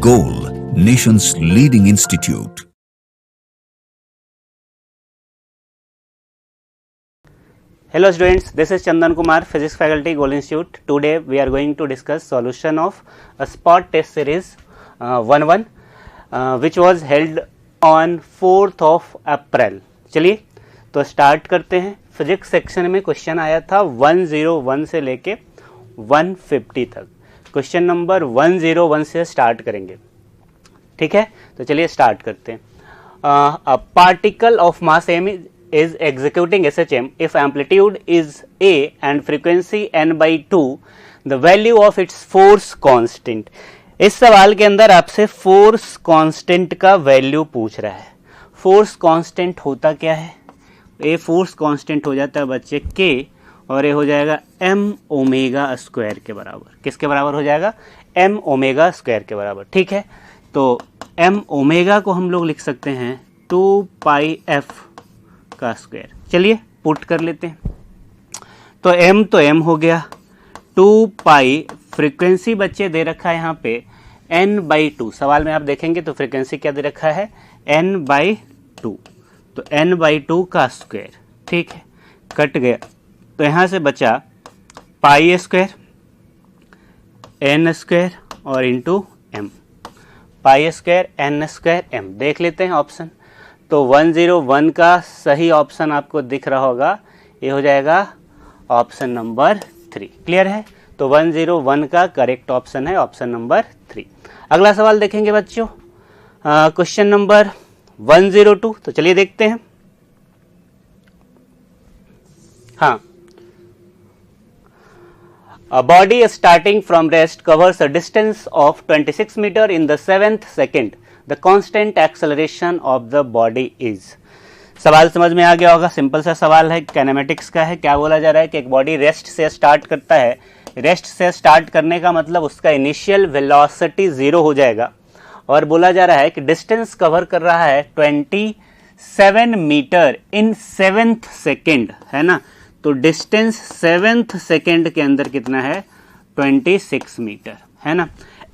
Goal, nation's leading institute. Hello students, this is Chandan Kumar, Physics Faculty, Goal Institute. Today we are going to discuss solution of a spot test series 1-1 which was held on 4th of April. चलिए तो start करते हैं. Physics section में question आया था 101 से लेके 150 तक. क्वेश्चन नंबर 101 से स्टार्ट करेंगे. ठीक है, तो चलिए स्टार्ट करते हैं. A particle of mass m is executing SHM if amplitude is A and frequency n by 2, the value of its force constant. इस सवाल के अंदर आपसे फोर्स कांस्टेंट का वैल्यू पूछ रहा है. फोर्स कांस्टेंट होता क्या है? ये फोर्स कांस्टेंट हो जाता है बच्चे K और ये हो जाएगा m ओमेगा स्क्वायर के बराबर. किसके बराबर हो जाएगा? m ओमेगा स्क्वायर के बराबर. ठीक है, तो m ओमेगा को हम लोग लिख सकते हैं 2 पाई f का स्क्वायर. चलिए पुट कर लेते हैं. तो m हो गया 2 पाई. फ्रीक्वेंसी बच्चे दे रखा है यहाँ पे n बाई 2. सवाल में आप देखेंगे तो फ्रीक्वेंसी क्या दे रखा है? n by 2. तो n बाई 2 का स्क्वायर. ठीक है, कट गया तो यहाँ से बचा पाई स्क्वायर n स्क्वायर और into m. Pi square n square m. देख लेते हैं ऑप्शन. तो 101 का सही ऑप्शन आपको दिख रहा होगा. ये हो जाएगा ऑप्शन नंबर 3. क्लियर है? तो 101 का करेक्ट ऑप्शन है ऑप्शन नंबर 3. अगला सवाल देखेंगे बच्चों, क्वेश्चन नंबर 102. तो चलिए देखते हैं. हाँ, A body starting from rest covers a distance of 26 meter in the 7th second. The constant acceleration of the body is. सवाल समझ में आ गया होगा. सिंपल सा सवाल है, काइनेमेटिक्स का है. क्या बोला जा रहा है कि एक बॉडी रेस्ट से स्टार्ट करता है. रेस्ट से स्टार्ट करने का मतलब उसका इनिशियल वेलोसिटी 0 हो जाएगा और बोला जा रहा है कि डिस्टेंस कवर कर रहा है 27 मीटर इन 7th सेकेंड, है ना. तो डिस्टेंस 7th सेकेंड के अंदर कितना है? 26 मीटर, है ना.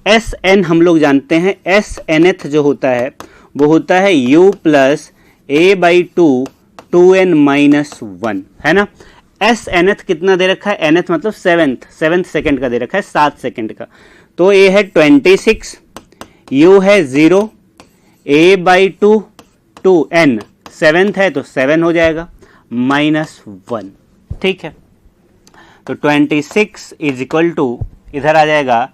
एस एन हम लोग जानते हैं. एस एन एथ जो होता है वो होता है u plus A by 2 minus 1, है ना. एस एन एथ कितना दे रखा है? एन एथ मतलब 7th सेकेंड का दे रखा है, 7 सेकेंड का. तो ए है 26, u है 0, ए बाई 2 n 7th है तो 7 हो जाएगा माइनस 1. ठीक है, तो 26 इज इक्वल टू इधर आ जाएगा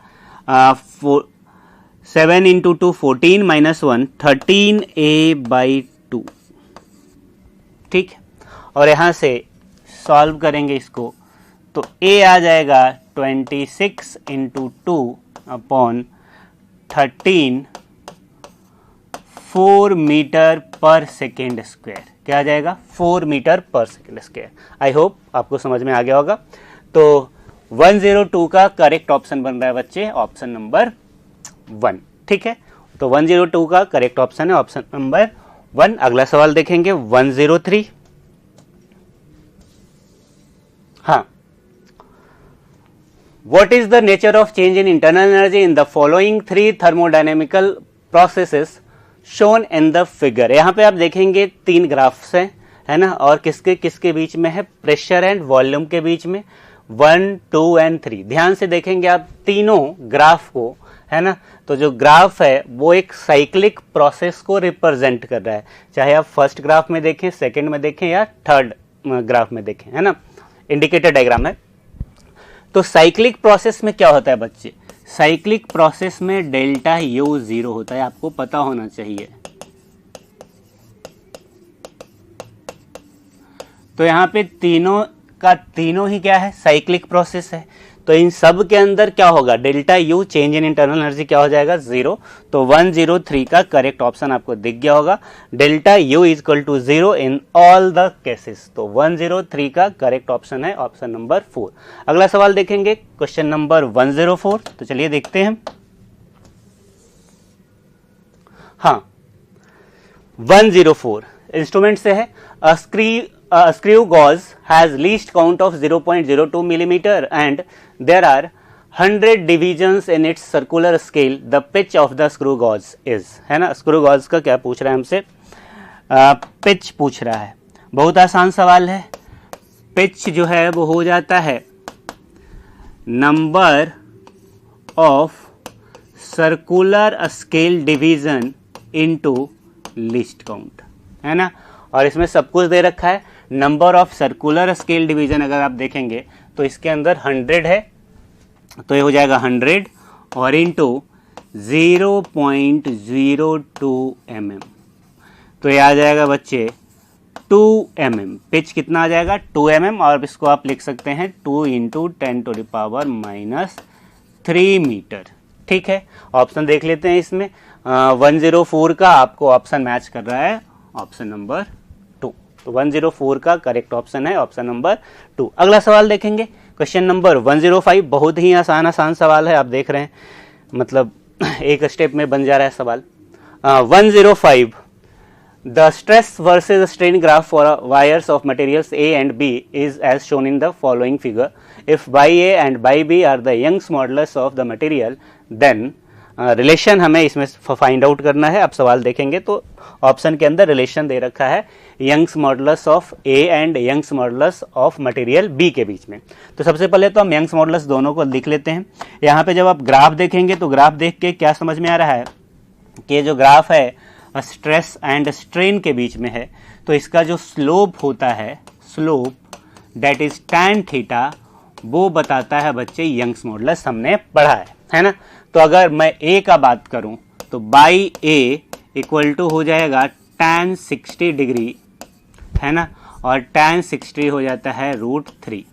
7 इंटू 2 14 माइनस 1 13 ए बाई 2. ठीक है, और यहाँ से सॉल्व करेंगे इसको तो ए आ जाएगा 26 इंटू 2 अपॉन 13 4 मीटर पर सेकेंड स्क्वायर. क्या आ जाएगा? 4 मीटर पर सेकेंड स्क्वायर. आई होप आपको समझ में आ गया होगा. तो 102 का करेक्ट ऑप्शन बन रहा है बच्चे ऑप्शन नंबर 1. ठीक है, तो 102 का करेक्ट ऑप्शन है ऑप्शन नंबर 1. अगला सवाल देखेंगे 103. हाँ, what is the nature of change in internal energy in the following 3 thermodynamical processes shown in the figure. यहाँ पे आप देखेंगे 3 ग्राफ्स हैं, है ना, और किसके किसके बीच में है? प्रेशर एंड वॉल्यूम के बीच में 1, 2 एंड 3. ध्यान से देखेंगे आप तीनों ग्राफ को, है ना. तो जो ग्राफ है वो एक साइक्लिक प्रोसेस को रिप्रेजेंट कर रहा है, चाहे आप फर्स्ट ग्राफ में देखें, सेकंड में देखें या थर्ड ग्राफ में देखें, है ना. इंडिकेटर डायग्राम है. तो साइक्लिक प्रोसेस में क्या होता है बच्चे? साइक्लिक प्रोसेस में डेल्टा यू 0 होता है. आपको पता होना चाहिए. तो यहाँ पे तीनों का तीनों ही क्या है? साइक्लिक प्रोसेस है. तो इन सब के अंदर क्या होगा? Delta you change in internal energy क्या हो जाएगा? 0. तो 103 का करेक्ट ऑप्शन आपको दिख गया होगा. Delta U is equal to 0 in all the cases. तो 103 का करेक्ट ऑप्शन है ऑप्शन नंबर 4. अगला सवाल देखेंगे क्वेश्चन नंबर 104. तो चलिए देखते हैं. हाँ, 104 इंस्ट्रूमेंट से है. screw gauge has least count of 0.02 millimeter and there are 100 divisions in its circular scale the pitch of the screw gauge is, है ना। स्क्रू गॉज का क्या पूछ रहा है हमसे, पिच पूछ रहा है। बहुत आसान सवाल है। पिच जो है वो हो जाता है number of circular scale division into least count, है ना। और इसमें सब कुछ दे रखा है। Number of circular scale division अगर आप देखेंगे तो इसके अंदर 100 है, तो ये हो जाएगा 100 और इंटू 0.02 mm, तो ये आ जाएगा बच्चे 2 mm। पिच कितना आ जाएगा 2 mm, और इसको आप लिख सकते हैं 2 इंटू 10⁻³ मीटर। ठीक है, ऑप्शन देख लेते हैं इसमें। 104 का आपको ऑप्शन मैच कर रहा है, ऑप्शन नंबर 2। तो 104 का करेक्ट ऑप्शन है ऑप्शन नंबर 2। अगला सवाल देखेंगे, क्वेश्चन नंबर 105। बहुत ही आसान सवाल है, आप देख रहे हैं, मतलब एक स्टेप में बन जा रहा है सवाल। 105 the stress versus strain graph for wires of materials A and B is as shown in the following figure. If by A and by B are the Young's modulus of the material, then relation हमें इसमें find out करना है। आप सवाल देखेंगे तो option के अंदर रिलेशन दे रखा है Young's modulus of A and Young's modulus of material B के बीच में। तो सबसे पहले तो हम यंग्स मॉडुलस दोनों को लिख लेते हैं। यहाँ पे जब आप ग्राफ देखेंगे तो ग्राफ देख के क्या समझ में आ रहा है कि ये जो ग्राफ है स्ट्रेस एंड स्ट्रेन के बीच में है, तो इसका जो स्लोप होता है, slope that is tan theta, वो बताता है बच्चे यंग्स मॉडुलस, हमने पढ़ा है ना। तो अगर मैं ए का बात करूं तो बाई ए इक्वल टू हो जाएगा tan 60 डिग्री, है ना, और tan 60 हो जाता है √3।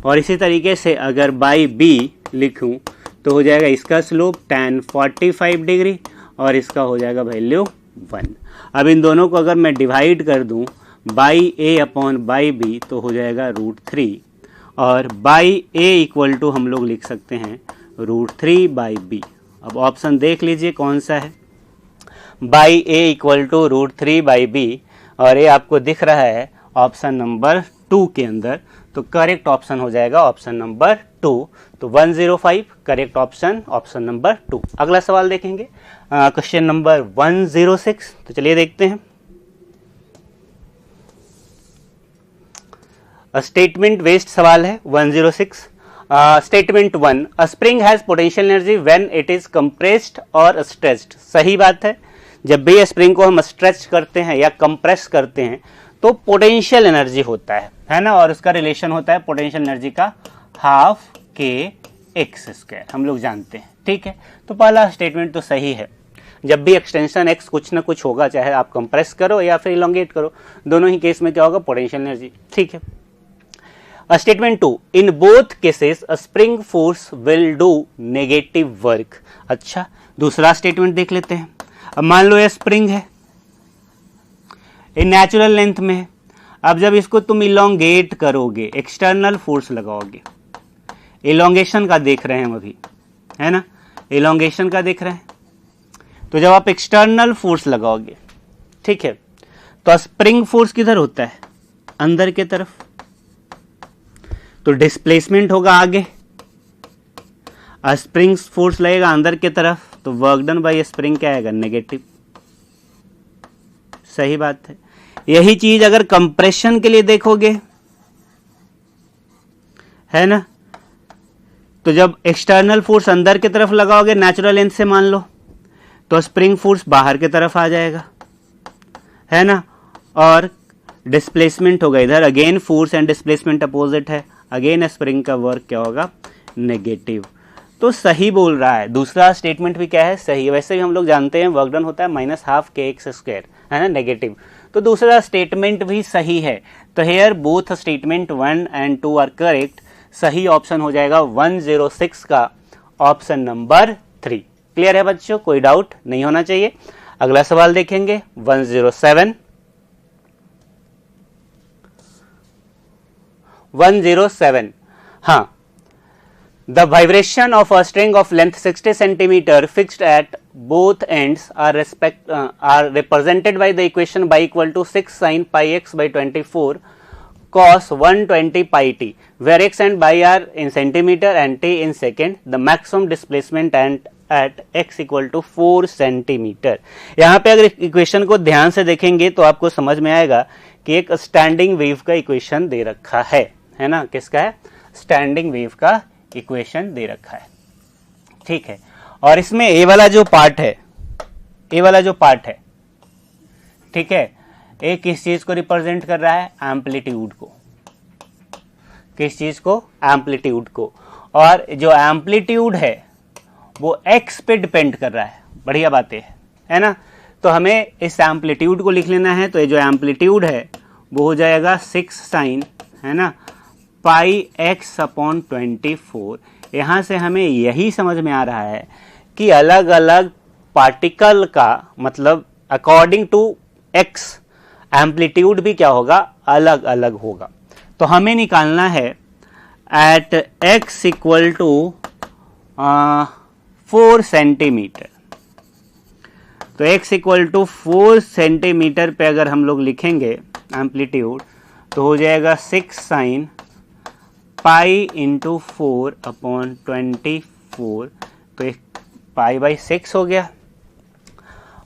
और इसी तरीके से अगर बाई बी लिखूं तो हो जाएगा इसका स्लोप tan 45 डिग्री और इसका हो जाएगा वैल्यू 1। अब इन दोनों को अगर मैं डिवाइड कर दूं by A upon by B तो हो जाएगा √3, और बाई ए इक्वल टू हम लोग लिख सकते हैं √3 बाई बी। अब ऑप्शन देख लीजिए कौन सा है, by A equal to √3 by B, और ये आपको दिख रहा है ऑप्शन नंबर 2 के अंदर। तो करेक्ट ऑप्शन हो जाएगा ऑप्शन नंबर 2। तो 105 करेक्ट ऑप्शन ऑप्शन नंबर 2। अगला सवाल देखेंगे, क्वेश्चन नंबर 106। तो चलिए देखते हैं। स्टेटमेंट बेस्ड सवाल है 106। Statement 1, a spring has potential energy when it is compressed और स्ट्रेच्ड। सही बात है, जब भी स्प्रिंग को हम स्ट्रेच करते हैं या कंप्रेस करते हैं तो पोटेंशियल एनर्जी होता है ना, और उसका रिलेशन होता है पोटेंशियल एनर्जी का ½ हम लोग जानते हैं। ठीक है, तो पहला स्टेटमेंट तो सही है। जब भी एक्सटेंशन एक्स कुछ ना कुछ होगा, चाहे आप कंप्रेस करो या फिर इलोंगेट करो, दोनों ही केस में क्या होगा, पोटेंशियल एनर्जी। ठीक है। Statement 2, in both cases a spring force will do negative work. अच्छा, दूसरा स्टेटमेंट देख लेते हैं। अब मान लो ये स्प्रिंग है, ये नेचुरल लेंथ में है। अब जब इसको तुम इलोंगेट करोगे, एक्सटर्नल फोर्स लगाओगे, इलोंगेशन का देख रहे हैं हम अभी, है ना, इलोंगेशन का देख रहे हैं। तो जब आप एक्सटर्नल फोर्स लगाओगे, ठीक है, तो स्प्रिंग फोर्स किधर होता है, अंदर के तरफ, तो डिस्प्लेसमेंट होगा आगे, स्प्रिंग फोर्स लगेगा अंदर के तरफ, तो वर्क डन बाय स्प्रिंग क्या आएगा, नेगेटिव। सही बात है। यही चीज अगर कंप्रेशन के लिए देखोगे, है ना, तो जब एक्सटर्नल फोर्स अंदर की तरफ लगाओगे नेचुरल लेंथ से मान लो, तो स्प्रिंग फोर्स बाहर की तरफ आ जाएगा, है ना, और डिस्प्लेसमेंट होगा इधर। Again force and displacement opposite है, अगेन स्प्रिंग का वर्क क्या होगा, नेगेटिव। तो सही बोल रहा है। दूसरा स्टेटमेंट भी क्या है, सही है। वैसे भी हम लोग जानते हैं वर्क डन होता है -12 kx², है ना, नेगेटिव। तो दूसरा स्टेटमेंट भी सही है। तो here both statement 1 and 2 are correct. सही ऑप्शन हो जाएगा 106 का ऑप्शन नंबर 3। क्लियर है बच्चों, कोई डाउट नहीं होना चाहिए। अगला सवाल देखेंगे 107। 107, हाँ, the vibration of a string of length 60 centimetre fixed at both ends are represented by the equation y equal to 6 sin pi x by 24 cos 120 pi t, where x and y are in centimeter and t in second, the maximum displacement and at x equal to 4 centimetre. यहाँ पे अगर equation को ध्यान से देखेंगे तो आपको समझ में आएगा कि एक स्टैंडिंग वेव का इक्वेशन दे रखा है ना, किसका है, स्टैंडिंग वेव का इक्वेशन दे रखा है, ठीक है। और इसमें ए वाला जो पार्ट है, ठीक है, ए किस चीज को रिप्रेजेंट कर रहा है, एम्पलीट्यूड को, किस चीज को, एम्पलीट्यूड को। और जो एम्पलीट्यूड है वो एक्स पे डिपेंड कर रहा है, बढ़िया बात है ना। तो हमें इस एम्पलीट्यूड को लिख लेना है, तो ये जो एम्पलीट्यूड है वो हो जाएगा 6 साइन, है ना, पाई एक्स अपॉन 24। यहाँ से हमें यही समझ में आ रहा है कि अलग अलग पार्टिकल का मतलब अकॉर्डिंग टू एक्स एम्पलीट्यूड भी क्या होगा, अलग अलग होगा। तो हमें निकालना है at x equal to 4 centimetre. तो x इक्वल टू 4 सेंटीमीटर पे अगर हम लोग लिखेंगे एम्पलीट्यूड तो हो जाएगा 6 साइन पाई इंटू 4 अपॉन 24। तो एक पाई बाई 6 हो गया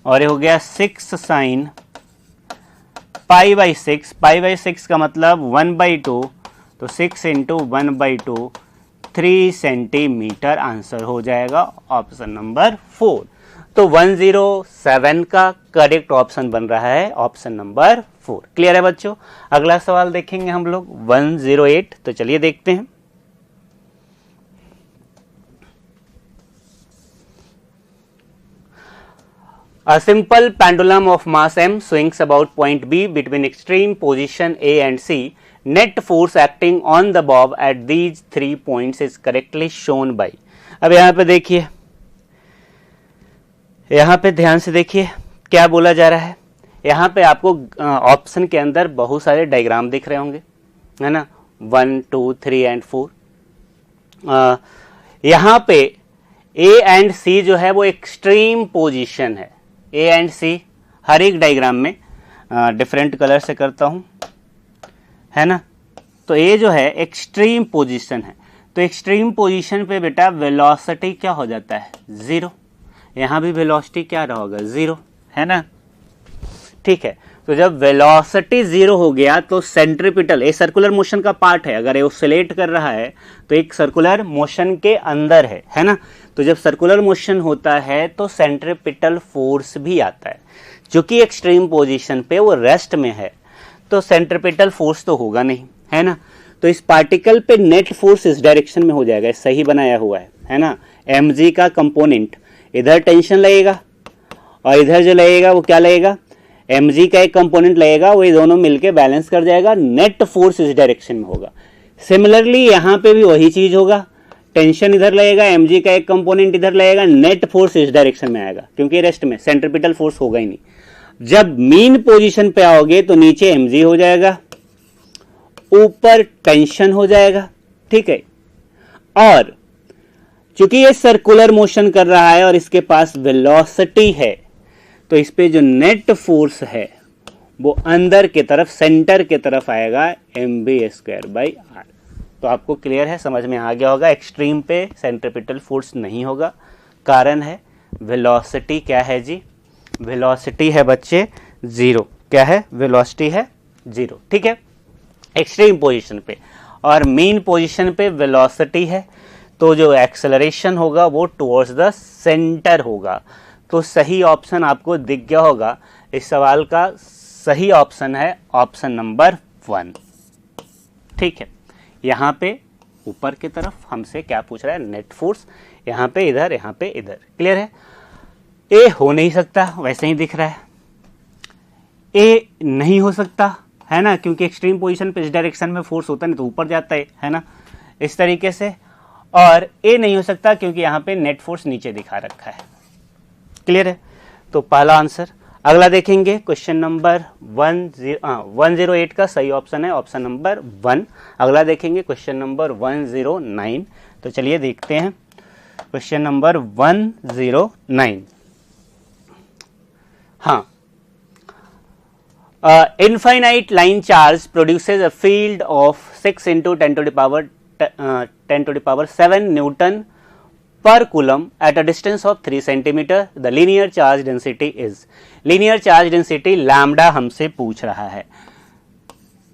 और ये हो गया 6 sine pi by 6। Pi by 6 का मतलब 1/2, तो 6 इंटू 1/2 3 सेंटीमीटर आंसर हो जाएगा ऑप्शन नंबर 4। तो 107 का करेक्ट ऑप्शन बन रहा है ऑप्शन नंबर 4। क्लियर है बच्चों। अगला सवाल देखेंगे हम लोग 108। तो चलिए देखते हैं। A simple pendulum of mass m swings about point B between extreme position A and C. Net force acting on the bob at these 3 points is correctly shown by। अब यहाँ पे देखिए, यहाँ पे ध्यान से देखिए क्या बोला जा रहा है। यहाँ पे आपको ऑप्शन के अंदर बहुत सारे डायग्राम दिख रहे होंगे, है ना, 1, 2, 3 एंड 4। यहाँ पे A एंड C जो है वो एक्सट्रीम पोजीशन है। A एंड C हर एक डायग्राम में डिफरेंट कलर से करता हूं, है ना। तो A जो है एक्सट्रीम पोजीशन है, तो एक्सट्रीम पोजीशन पे बेटा वेलोसिटी क्या हो जाता है, 0। यहाँ भी वेलोसिटी क्या रहेगा, 0, है ना, ठीक है। तो जब वेलोसिटी 0 हो गया तो सेंट्रीपिटल, ये सर्कुलर मोशन का पार्ट है, अगर ये ऑसिलेट कर रहा है तो एक सर्कुलर मोशन के अंदर है ना। तो जब सर्कुलर मोशन होता है तो सेंट्रीपिटल फोर्स भी आता है। चूंकि एक्सट्रीम पोजीशन पे वो रेस्ट में है तो सेंट्रीपिटल फोर्स तो होगा नहीं, है ना। तो इस पार्टिकल पे नेट फोर्स इस डायरेक्शन में हो जाएगा, सही बनाया हुआ है ना। mg का कंपोनेंट इधर टेंशन लगेगा और इधर जो लगेगा वो क्या लगेगा, mg का एक कंपोनेंट लगेगा, वो ये दोनों मिलके बैलेंस कर जाएगा, नेट फोर्स इस डायरेक्शन में होगा। सिमिलरली यहाँ पे भी वही चीज होगा, टेंशन इधर लगेगा, mg का एक कंपोनेंट इधर लगेगा, नेट फोर्स इस डायरेक्शन में आएगा, क्योंकि रेस्ट में सेंट्रीपिटल फोर्स होगा ही नहीं। जब मीन पोजीशन पे आओगे तो नीचे mg हो जाएगा, ऊपर टेंशन हो जाएगा, ठीक है। और चूंकि ये सर्कुलर मोशन कर रहा है और इसके पास वेलोसिटी है तो इस पे जो नेट फोर्स है वो अंदर की तरफ, सेंटर की तरफ आएगा, mv²/r। तो आपको क्लियर है, समझ में आ गया होगा। एक्सट्रीम पे सेंट्रीपिटल फोर्स नहीं होगा, कारण है वेलोसिटी क्या है जी, वेलोसिटी है बच्चे 0। क्या है, वेलोसिटी है 0, ठीक है, एक्सट्रीम पोजीशन पे। और मेन पोजीशन पे वेलोसिटी है तो जो एक्सेलरेशन होगा वो टुवर्ड्स द सेंटर होगा। तो सही ऑप्शन आपको दिख गया होगा। इस सवाल का सही ऑप्शन है ऑप्शन नंबर 1, ठीक है। यहाँ पे ऊपर की तरफ हमसे क्या पूछ रहा है, नेट फोर्स, यहाँ पे इधर, यहाँ पे इधर। क्लियर है। ए हो नहीं सकता, वैसे ही दिख रहा है। ए नहीं हो सकता, है ना, क्योंकि एक्सट्रीम पोजीशन पे इस डायरेक्शन में फोर्स होता नहीं तो ऊपर जाता है ना, इस तरीके से। और ए नहीं हो सकता क्योंकि यहाँ पे नेट फोर्स नीचे दिखा रखा है। क्लियर है। तो पहला आंसर। अगला देखेंगे क्वेश्चन नंबर 108 का सही ऑप्शन है ऑप्शन नंबर 1। अगला देखेंगे क्वेश्चन नंबर 109। तो चलिए देखते हैं क्वेश्चन नंबर 109। हाँ, Infinite line charge produces a field of 6 into 10 to the power 7 Newton per coulomb at a distance of 3 centimeter. The linear charge density is. Linear charge density lambda हमसे पूछ रहा है,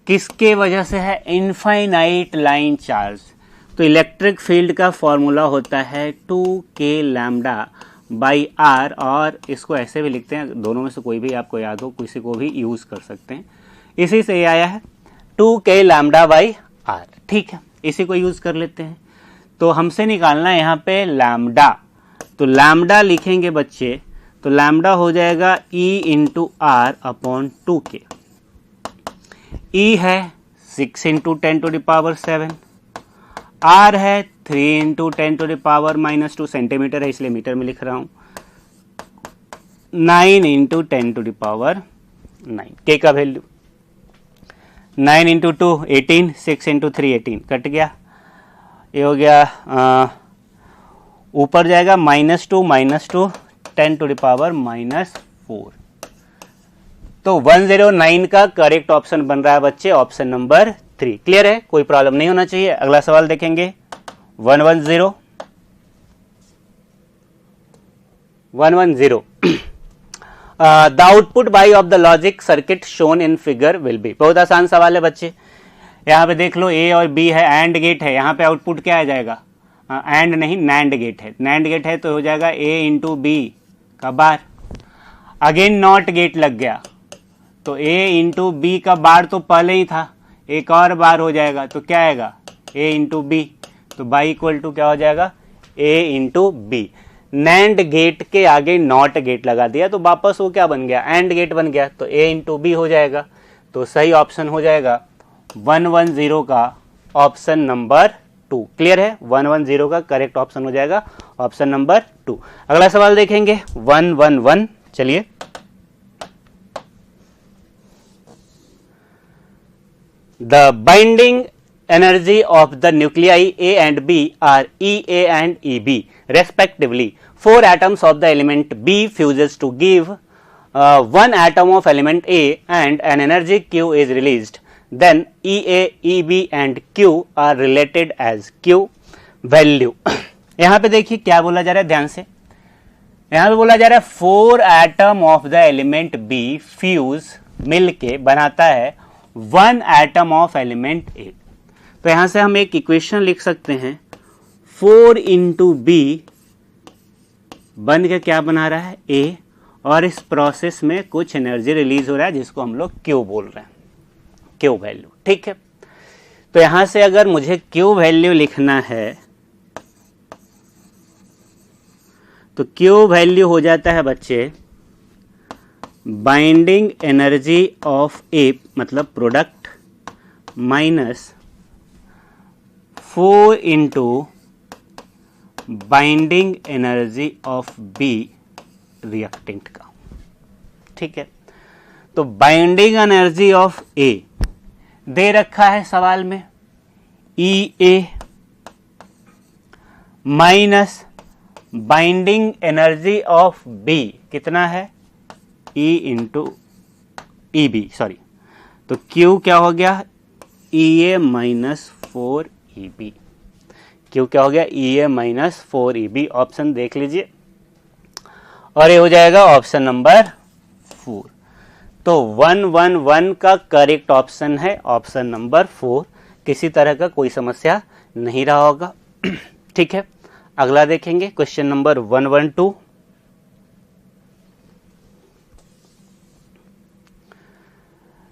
किसके वजह से है? Infinite line charge. तो electric field का फॉर्मूला होता है 2k लैम्डा बाई आर, और इसको ऐसे भी लिखते हैं, दोनों में से कोई भी आपको याद हो, किसी को भी यूज कर सकते हैं। इसी से ये आया है 2k लैम्डा बाई आर। ठीक है, इसी को यूज कर लेते हैं। तो हमसे निकालना है यहाँ पे लैम्डा, तो लैम्डा लिखेंगे बच्चे, तो लैम्डा हो जाएगा E into R upon 2k। E है 6 into 10 to the power 7, R है 3 into 10 to the power -2 centimetre है, इसलिए मीटर में लिख रहा हूं, 9 into 10 to the power 9। K का वैल्यू 9 इंटू 2 18, 6 इंटू 3 18, कट गया, ये हो गया, ऊपर जाएगा -2 10 टू द पावर -4। तो 109 का करेक्ट ऑप्शन बन रहा है बच्चे ऑप्शन नंबर 3। क्लियर है, कोई प्रॉब्लम नहीं होना चाहिए। अगला सवाल देखेंगे 110 the output by of the logic circuit shown in figure will be. बहुत आसान सवाल है बच्चे, यहाँ पे देख लो ए और बी है, एंड गेट है, यहाँ पे आउटपुट क्या आ जाएगा? एंड नहीं, नैंड गेट है। नैंड गेट है तो हो जाएगा ए इंटू बी का बार। अगेन नॉट गेट लग गया, तो ए इंटू बी का बार तो पहले ही था, एक और बार हो जाएगा, तो क्या आएगा? ए इंटू बी, तो बाई इक्वल टू क्या हो जाएगा? ए इंटू बी। नैंड गेट के आगे नॉट गेट लगा दिया, तो वापस वो क्या बन गया? एंड गेट बन गया, तो ए इंटू बी हो जाएगा। तो सही ऑप्शन हो जाएगा 110 का ऑप्शन नंबर 2। क्लियर है, 110 का करेक्ट ऑप्शन हो जाएगा ऑप्शन नंबर 2। अगला सवाल देखेंगे 111। चलिए, the binding energy of the nuclei A and B are EA and EB respectively. 4 atoms of the element B fuses to give 1 atom of element A and an energy Q is released. Then EA, EB and Q are related as Q value. यहाँ पे देखिए क्या बोला जा रहा है, ध्यान से। यहाँ पे बोला जा रहा है 4 atom of the element B fuse मिलके बनाता है 1 एटम ऑफ एलिमेंट A। तो यहां से हम एक इक्वेशन लिख सकते हैं, 4 इंटू बी बन के क्या बना रहा है? A, और इस प्रोसेस में कुछ एनर्जी रिलीज हो रहा है जिसको हम लोग Q बोल रहे हैं, Q वैल्यू। ठीक है, तो यहां से अगर मुझे Q वैल्यू लिखना है तो Q वैल्यू हो जाता है बच्चे बाइंडिंग एनर्जी ऑफ ए, मतलब product, minus 4 into binding energy of B reactant का। ठीक है, तो बाइंडिंग एनर्जी ऑफ ए दे रखा है सवाल में E A, minus binding energy of B कितना है? E into E B, sorry, तो Q क्या हो गया? EA minus 4 EB। Q क्या हो गया? EA minus 4 EB। ऑप्शन देख लीजिए, और ये हो जाएगा ऑप्शन नंबर 4। तो 111 का करेक्ट ऑप्शन है ऑप्शन नंबर 4। किसी तरह का कोई समस्या नहीं रहा होगा। ठीक है, अगला देखेंगे question number 112।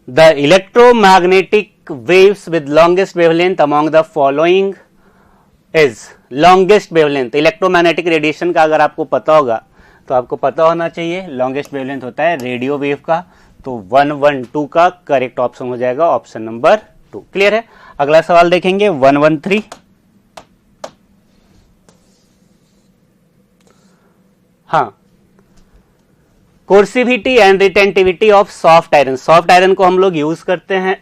The electromagnetic waves with longest wavelength among the following is longest wavelength। Electromagnetic radiation का अगर आपको पता होगा तो आपको पता होना चाहिए लॉन्गेस्ट वेवलेंथ होता है रेडियो वेव का। तो 112 का करेक्ट ऑप्शन हो जाएगा ऑप्शन नंबर 2। क्लियर है, अगला सवाल देखेंगे 113। हाँ, कोर्सिविटी and retentivity of soft iron. Soft iron को हम लोग यूज करते हैं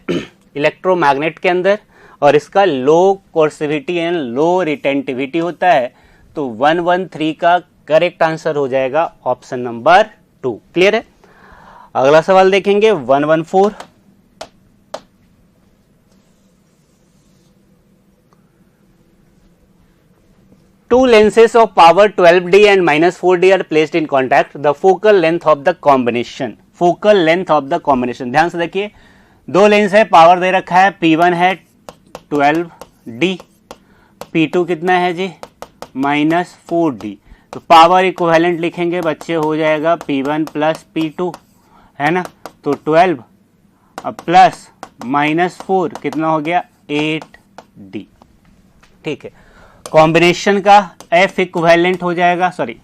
इलेक्ट्रोमैग्नेट के अंदर, और इसका लो कोर्सिविटी एंड लो रिटेंटिविटी होता है। तो 113 का करेक्ट आंसर हो जाएगा ऑप्शन नंबर 2। क्लियर है, अगला सवाल देखेंगे 114। Two lenses of power 12D and -4D are placed in contact. The focal length of the combination. Focal length of the combination. ध्यान से देखिए, दो लेंस है, पावर दे रखा है, P1 है 12D, P2 कितना है जी -4D। तो पावर इक्विवेलेंट लिखेंगे बच्चे, हो जाएगा P1 प्लस P2, है ना। तो 12 अब प्लस -4 कितना हो गया 8D। ठीक है, कॉम्बिनेशन का F इक्विवेलेंट हो जाएगा, सॉरी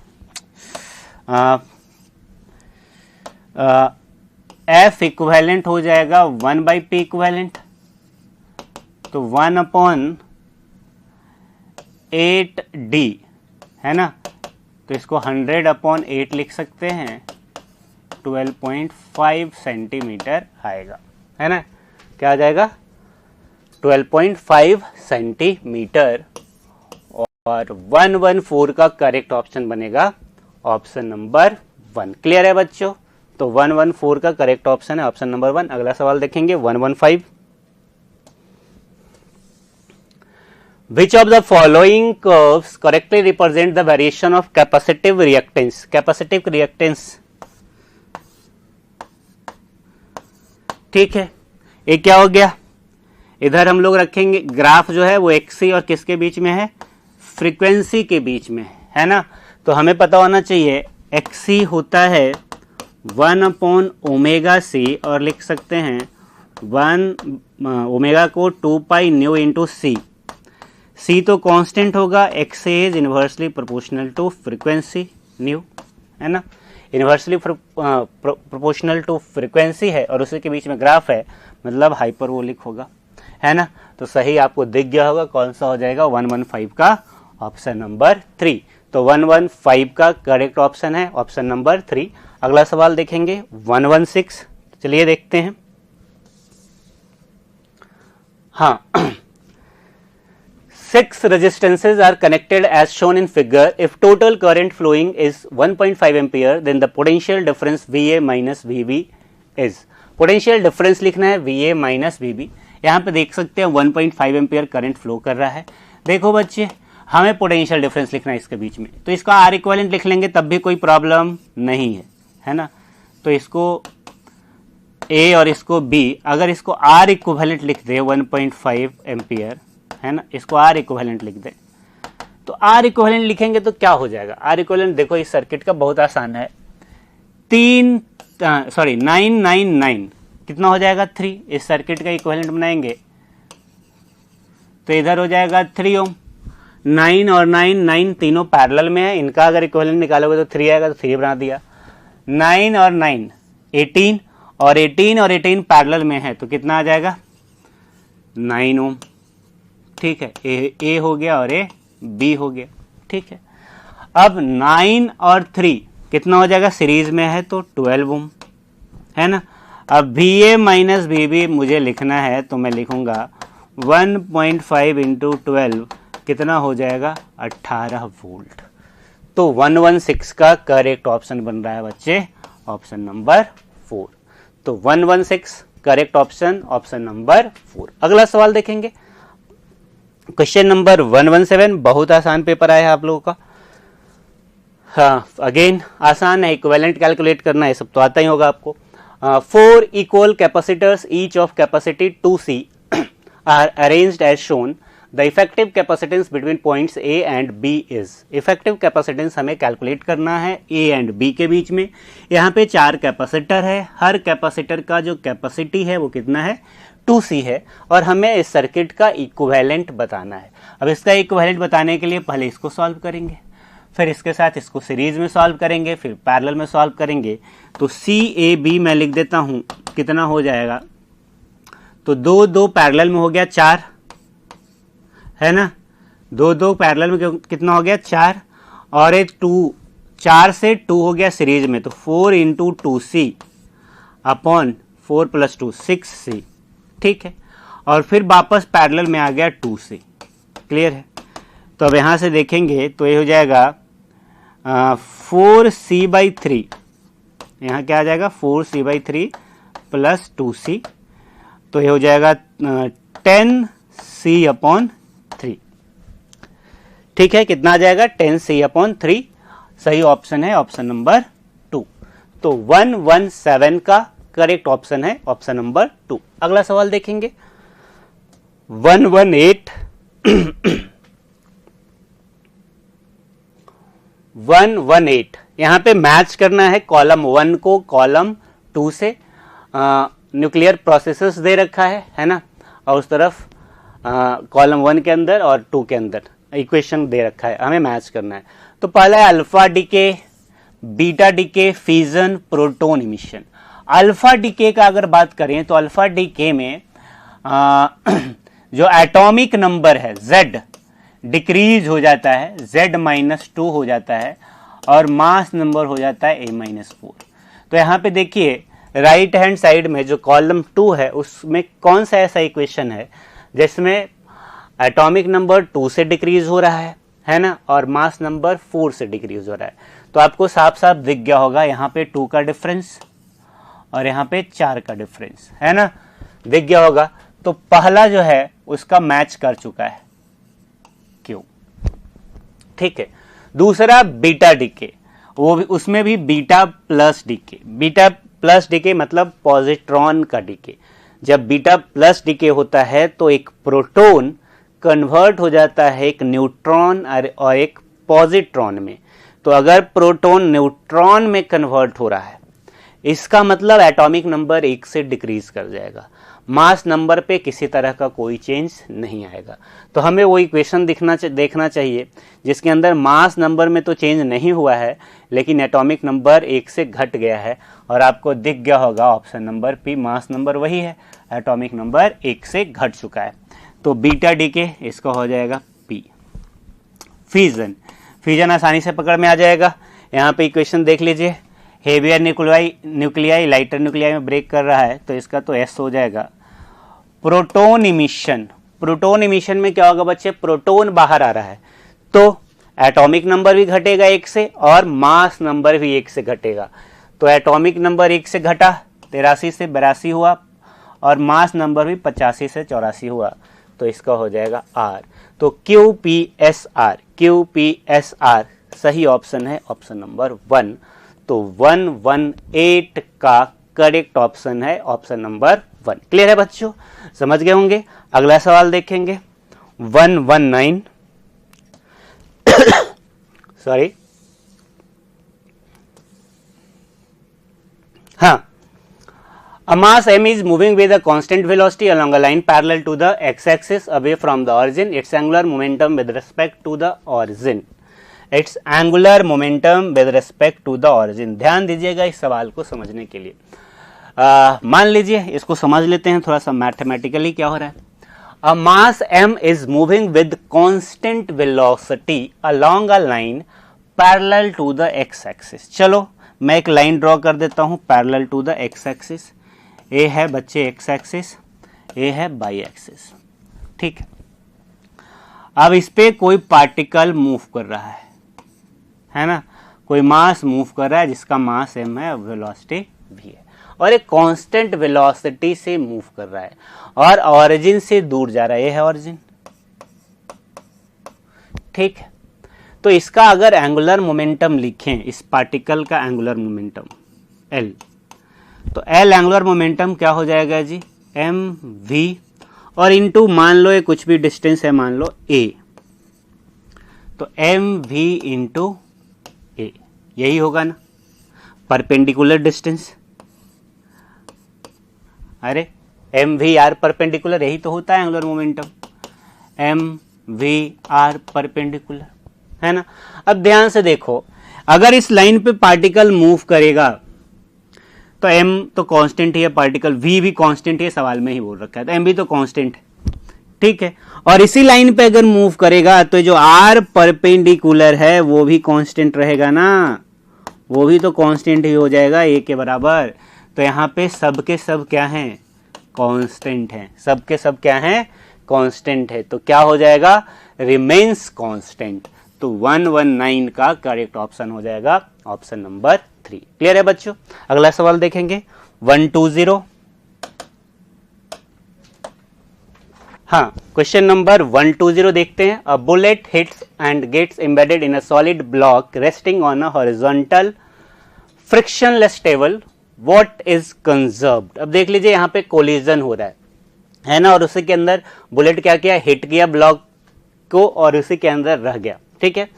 F इक्विवेलेंट हो जाएगा 1/P इक्विवेलेंट। तो 1/8D है ना, तो इसको 100/8 लिख सकते हैं, 12.5 सेंटीमीटर आएगा, है ना। क्या आ जाएगा 12.5 सेंटीमीटर। और 114 का करेक्ट ऑप्शन बनेगा ऑप्शन नंबर 1। क्लियर है बच्चों, तो 114 का करेक्ट ऑप्शन है ऑप्शन नंबर 1। अगला सवाल देखेंगे 115। Which of the following curves correctly represent the variation of capacitive reactance? Capacitive reactance, ठीक है, ये क्या हो गया, इधर हम लोग रखेंगे ग्राफ जो है वो XC और किसके बीच में है, फ्रीक्वेंसी के बीच में, है ना। तो हमें पता होना चाहिए XC होता है 1/ωc, और लिख सकते हैं 1 ओमेगा को 2π न्यू इंटू C। C तो कांस्टेंट होगा, XC is inversely proportional to frequency nu, है ना। इन्वर्सली प्रोपोर्शनल टू फ्रीक्वेंसी है और उसी के बीच में ग्राफ है, मतलब हाइपरबोलिक होगा, है ना। तो सही आपको दिख गया होगा, कौन सा हो जाएगा 115 का ऑप्शन नंबर 3। तो 115 का करेक्ट ऑप्शन है ऑप्शन नंबर 3। अगला सवाल देखेंगे 116। चलिए देखते हैं। हाँ, 6 resistances are connected as shown in figure. If total current flowing is 1.5 ampere, then the potential difference VA minus VB is. Potential difference लिखना है VA minus VB। यहाँ पे देख सकते हैं 1.5 एम्पियर करंट फ्लो कर रहा है। देखो बच्चे, हमें पोटेंशियल डिफरेंस लिखना है इसके बीच में, तो इसका आर इक्विवेलेंट लिख लेंगे तब भी कोई प्रॉब्लम नहीं है ना। तो इसको ए और इसको बी, अगर इसको आर इक्विवेलेंट लिख दे 1.5 एम्पियर, है ना, इसको आर इक्विवेलेंट लिख दे, तो आर इक्विवेलेंट लिखेंगे तो क्या हो जाएगा। आर इक्विवेलेंट देखो इस सर्किट का बहुत आसान है, 999 कितना हो जाएगा 3। इस सर्किट का इक्विवेलेंट बनाएंगे तो इधर हो जाएगा 3 ओम। 9 और 9 तीनों पैरेलल में है, इनका अगर इक्विवेलेंट निकालोगे तो 3 आएगा, तो 3 बना दिया। 9 और 9 18, और 18 पैरेलल में है तो कितना आ जाएगा 9 ओम। ठीक है, ए हो गया और ए बी हो गया। ठीक है, अब 9 और 3 कितना हो जाएगा, सीरीज में है तो 12 ओम, है ना। अब VA माइनस VB मुझे लिखना है तो मैं लिखूंगा 1.5 इंटू 12 कितना हो जाएगा 18 वोल्ट। तो 116 का करेक्ट ऑप्शन बन रहा है बच्चे ऑप्शन नंबर 4। तो 116 करेक्ट ऑप्शन ऑप्शन नंबर 4। अगला सवाल देखेंगे क्वेश्चन नंबर 117। बहुत आसान पेपर आया है आप लोगों का। हाँ, अगेन आसान है, इक्विवेलेंट कैलकुलेट करना है, सब तो आता ही होगा आपको। 4 equal capacitors each of capacity 2C are arranged as shown. The effective capacitance between points A and B is. Effective capacitance हमें कैलकुलेट करना है A and B के बीच में। यहाँ पे 4 कैपेसिटर है, हर कैपेसिटर का जो कैपेसिटी है वो कितना है 2C है, और हमें इस सर्किट का इक्विवेलेंट बताना है। अब इसका इक्विवेलेंट बताने के लिए पहले इसको सॉल्व करेंगे, फिर इसके साथ इसको सीरीज में सॉल्व करेंगे, फिर पैरेलल में सॉल्व करेंगे। तो CAB मैं लिख देता हूँ, कितना हो जाएगा, तो 2 पैरेलल में हो गया 4, है ना। 2 पैरेलल में कितना हो गया 4, और एक 4 से 2 हो गया सीरीज में, तो 4 into 2C upon 4 plus 2 6C। ठीक है, और फिर वापस पैरेलल में आ गया 2C। क्लियर है, तो अब यहाँ से देखेंगे तो ये हो जाएगा 4C/3 यहाँ क्या आ जाएगा 4c/3 प्लस 2c, तो ये हो जाएगा 10c/3। ठीक है, कितना आ जाएगा 10c/3। सही ऑप्शन है ऑप्शन नंबर 2। तो 117 का करेक्ट ऑप्शन है ऑप्शन नंबर 2। अगला सवाल देखेंगे 118 118 यहां पे मैच करना है कॉलम 1 को कॉलम 2 से। न्यूक्लियर प्रोसेसेस दे रखा है ना, और उस तरफ कॉलम 1 के अंदर और 2 के अंदर इक्वेशन दे रखा है, हमें मैच करना है। तो पहला है alpha decay, beta decay, fusion, proton emission. Alpha decay का अगर बात करें तो अल्फा डीके में जो एटॉमिक नंबर है Z डिक्रीज हो जाता है, Z-2 हो जाता है, और मास नंबर हो जाता है A-4। तो यहाँ पे देखिए राइट हैंड साइड में जो कॉलम 2 है उसमें कौन सा ऐसा इक्वेशन है जिसमें एटॉमिक नंबर 2 से डिक्रीज हो रहा है ना, और मास नंबर 4 से डिक्रीज हो रहा है। तो आपको साफ साफ दिख गया होगा यहाँ पे 2 का डिफरेंस और यहाँ पे 4 का डिफरेंस, है ना, दिख गया होगा। तो पहला जो है उसका मैच कर चुका है क्यों। ठीक है, दूसरा बीटा डीके, वो भी उसमें भी beta plus decay. Beta plus decay मतलब पॉजिट्रॉन का डीके। जब बीटा प्लस डीके होता है तो एक प्रोटॉन कन्वर्ट हो जाता है एक न्यूट्रॉन और एक पॉजिट्रॉन में। तो अगर प्रोटॉन न्यूट्रॉन में कन्वर्ट हो रहा है इसका मतलब एटॉमिक नंबर 1 से डिक्रीज कर जाएगा, मास नंबर पे किसी तरह का कोई चेंज नहीं आएगा। तो हमें वो इक्वेशन देखना चाहिए जिसके अंदर मास नंबर में तो चेंज नहीं हुआ है लेकिन एटॉमिक नंबर 1 से घट गया है, और आपको दिख गया होगा option number P, mass number वही है, एटॉमिक नंबर 1 से घट चुका है। तो बीटा डीके इसका हो जाएगा पी। फ्यूजन, फ्यूजन आसानी से पकड़ में आ जाएगा। यहाँ पे इक्वेशन देख लीजिए, हेवियर न्यूक्लियाई लाइटर न्यूक्लियाई में ब्रेक कर रहा है तो इसका तो एस हो जाएगा। प्रोटॉन इमिशन, प्रोटॉन इमिशन में क्या होगा बच्चे, प्रोटॉन बाहर आ रहा है तो एटॉमिक नंबर भी घटेगा 1 से और मास नंबर भी 1 से घटेगा। तो एटॉमिक नंबर 1 से घटा 83 से 82 हुआ और मास नंबर भी 85 से 84 हुआ, तो इसका हो जाएगा आर। तो QPSR, QPSR सही ऑप्शन है ऑप्शन नंबर 1। तो 118 का करेक्ट ऑप्शन है ऑप्शन नंबर 1। क्लियर है बच्चों, समझ गए होंगे। अगला सवाल देखेंगे 119 सॉरी हाँ, a mass m is moving with a constant velocity along a line parallel to the x-axis away from the origin. Its angular momentum with respect to the origin. Its angular momentum with respect to the origin. ध्यान दीजिएगा इस सवाल को समझने के लिए। मान लीजिए इसको समझ लेते हैं थोड़ा सा मैथमेटिकली क्या हो रहा है। A mass m is moving with constant velocity along a line parallel to the x-axis. चलो मैं एक लाइन ड्रॉ कर देता हूं पैरेलल टू द x-axis। ए है बच्चे x-axis, ए है y-axis। ठीक है, अब इस पे कोई पार्टिकल मूव कर रहा है ना, कोई मास मूव कर रहा है जिसका मास m है, वेलोसिटी v है, और एक कांस्टेंट वेलोसिटी से मूव कर रहा है और ऑरिजिन से दूर जा रहा है, ये है ऑरिजिन। ठीक है, तो इसका अगर एंगुलर मोमेंटम लिखें, इस पार्टिकल का एंगुलर मोमेंटम L, तो L एंगुलर मोमेंटम क्या हो जाएगा जी, mv, और इनटू मान लो ये कुछ भी डिस्टेंस है, मान लो a, तो mv इंटू a, यही होगा ना, परपेंडिकुलर डिस्टेंस। अरे mv r परपेंडिकुलर, यही तो होता है angular momentum, mv r perpendicular, है ना। अब ध्यान से देखो, अगर इस लाइन पे पार्टिकल मूव करेगा तो m तो कांस्टेंट ही है, पार्टिकल v भी कांस्टेंट ही है, सवाल में ही बोल रखा है, तो m भी तो कांस्टेंट है। ठीक है, और इसी लाइन पे अगर मूव करेगा तो जो r परपेंडिकुलर है वो भी कांस्टेंट रहेगा ना, वो भी तो कांस्टेंट ही हो जाएगा a के बराबर। तो यहाँ पे सब के सब क्या हैं, कांस्टेंट हैं, सब के सब क्या हैं, कांस्टेंट है। तो क्या हो जाएगा, रिमेन्स कांस्टेंट। तो 119 का करेक्ट ऑप्शन हो जाएगा ऑप्शन नंबर 1.3। क्लियर है बच्चों? अगला सवाल देखेंगे 120। हाँ, क्वेश्चन नंबर 120 देखते हैं। A bullet hits and gets embedded in a solid block resting on a horizontal frictionless table, what is conserved. अब देख लीजिए यहाँ पे कोलिजन हो रहा है ना, और उसी के अंदर बुलेट क्या किया, हिट किया ब्लॉक को और उसी के अंदर रह गया। ठीक है,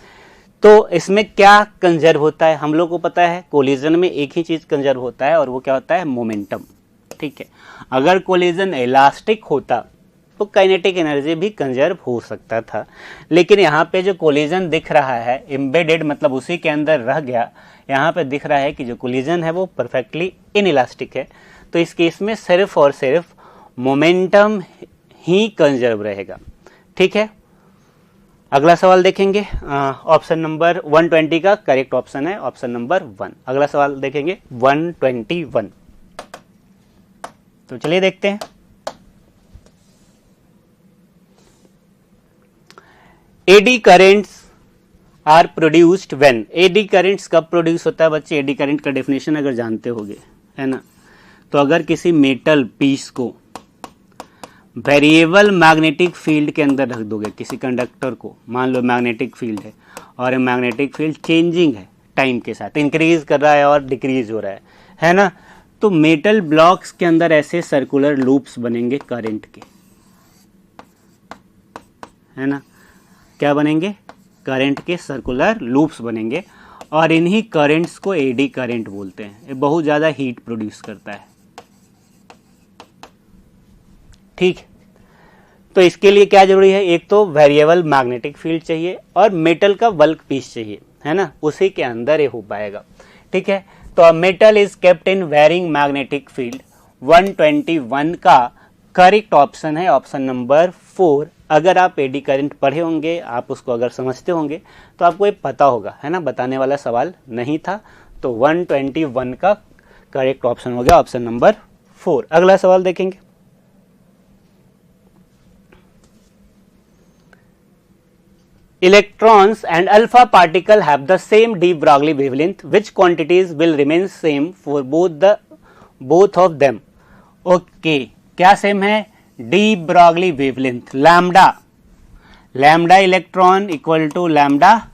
तो इसमें क्या कंजर्व होता है? हम लोग को पता है कोलिजन में एक ही चीज कंजर्व होता है और वो क्या होता है, मोमेंटम। ठीक है, अगर कोलिजन इलास्टिक होता तो काइनेटिक एनर्जी भी कंजर्व हो सकता था, लेकिन यहाँ पे जो कोलिजन दिख रहा है एम्बेडेड मतलब उसी के अंदर रह गया, यहाँ पे दिख रहा है कि जो कोलिजन है वो परफेक्टली इनइलास्टिक है। तो इस केस में सिर्फ और सिर्फ मोमेंटम ही कंजर्व रहेगा। ठीक है, अगला सवाल देखेंगे। ऑप्शन नंबर 120 का करेक्ट ऑप्शन है ऑप्शन नंबर 1। अगला सवाल देखेंगे 121। तो चलिए देखते हैं। Eddy currents are produced when. Eddy currents कब प्रोड्यूस होता है बच्चे? एडी करेंट का डेफिनेशन अगर जानते होगे, है ना, तो अगर किसी मेटल पीस को वेरिएबल मैग्नेटिक फील्ड के अंदर रख दोगे, किसी कंडक्टर को, मान लो मैग्नेटिक फील्ड है और ये मैग्नेटिक फील्ड चेंजिंग है, टाइम के साथ इंक्रीज कर रहा है और डिक्रीज हो रहा है ना, तो मेटल ब्लॉक्स के अंदर ऐसे सर्कुलर लूप्स बनेंगे करंट के, है ना, क्या बनेंगे, करंट के सर्कुलर लूप्स बनेंगे और इन्हीं करंट्स को एडी करंट बोलते हैं। ये बहुत ज़्यादा हीट प्रोड्यूस करता है। ठीक, तो इसके लिए क्या जरूरी है, एक तो वेरिएबल मैग्नेटिक फील्ड चाहिए और मेटल का बल्क पीस चाहिए, है ना, उसी के अंदर ये हो पाएगा। ठीक है, तो metal is kept in varying magnetic field. 121 का करेक्ट ऑप्शन है ऑप्शन नंबर 4। अगर आप एडी करंट पढ़े होंगे, आप उसको अगर समझते होंगे तो आपको ये पता होगा, है ना, बताने वाला सवाल नहीं था। तो 121 का करेक्ट ऑप्शन हो गया ऑप्शन नंबर 4। अगला सवाल देखेंगे। Electrons and alpha particle have the same de Broglie wavelength. Which quantities will remain same for both of them? Okay, क्या सेम है? de Broglie wavelength, lambda electron equal to lambda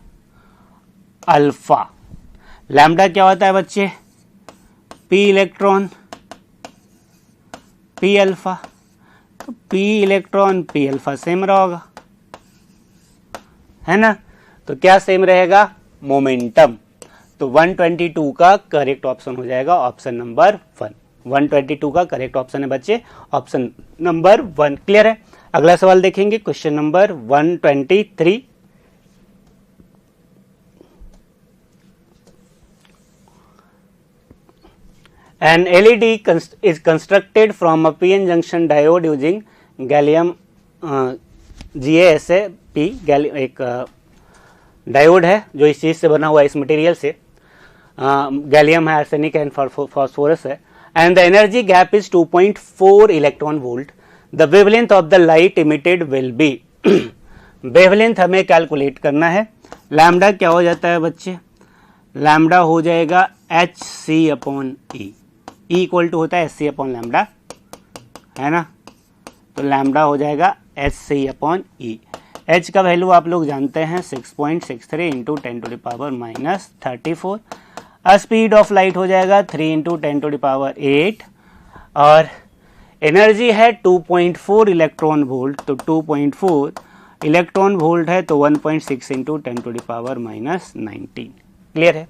alpha. Lambda क्या होता है बच्चे? p electron p alpha, तो p electron p alpha same रहेगा, है ना, तो क्या सेम रहेगा? मोमेंटम। तो 122 का करेक्ट ऑप्शन हो जाएगा ऑप्शन नंबर 1। 122 का करेक्ट ऑप्शन है बच्चे ऑप्शन नंबर 1। क्लियर है? अगला सवाल देखेंगे question number 123। An LED is constructed from a PN junction diode using gallium GaSa P, एक डायोड है जो इस चीज से बना हुआ है, इस मटेरियल से, गैलियम है, आर्सेनिक एंड फॉस्फोरस है, and the energy gap is 2.4 electron volt. The wavelength of the light emitted will be. Wavelength हमें कैलकुलेट करना है। लैम्डा क्या हो जाता है बच्चे? लैम्डा हो जाएगा HC/E, E इक्वल टू होता है HC/ लैम्डा, है ना, तो लैम्डा हो जाएगा HC/E। H का वैल्यू आप लोग जानते हैं 6.63 इंटू 10⁻⁻34। स्पीड ऑफ लाइट हो जाएगा 3 इंटू 10⁸ और एनर्जी है 2.4 इलेक्ट्रॉन वोल्ट, तो 2.4 इलेक्ट्रॉन वोल्ट है तो 1.6 इंटू 10⁻19। क्लियर है?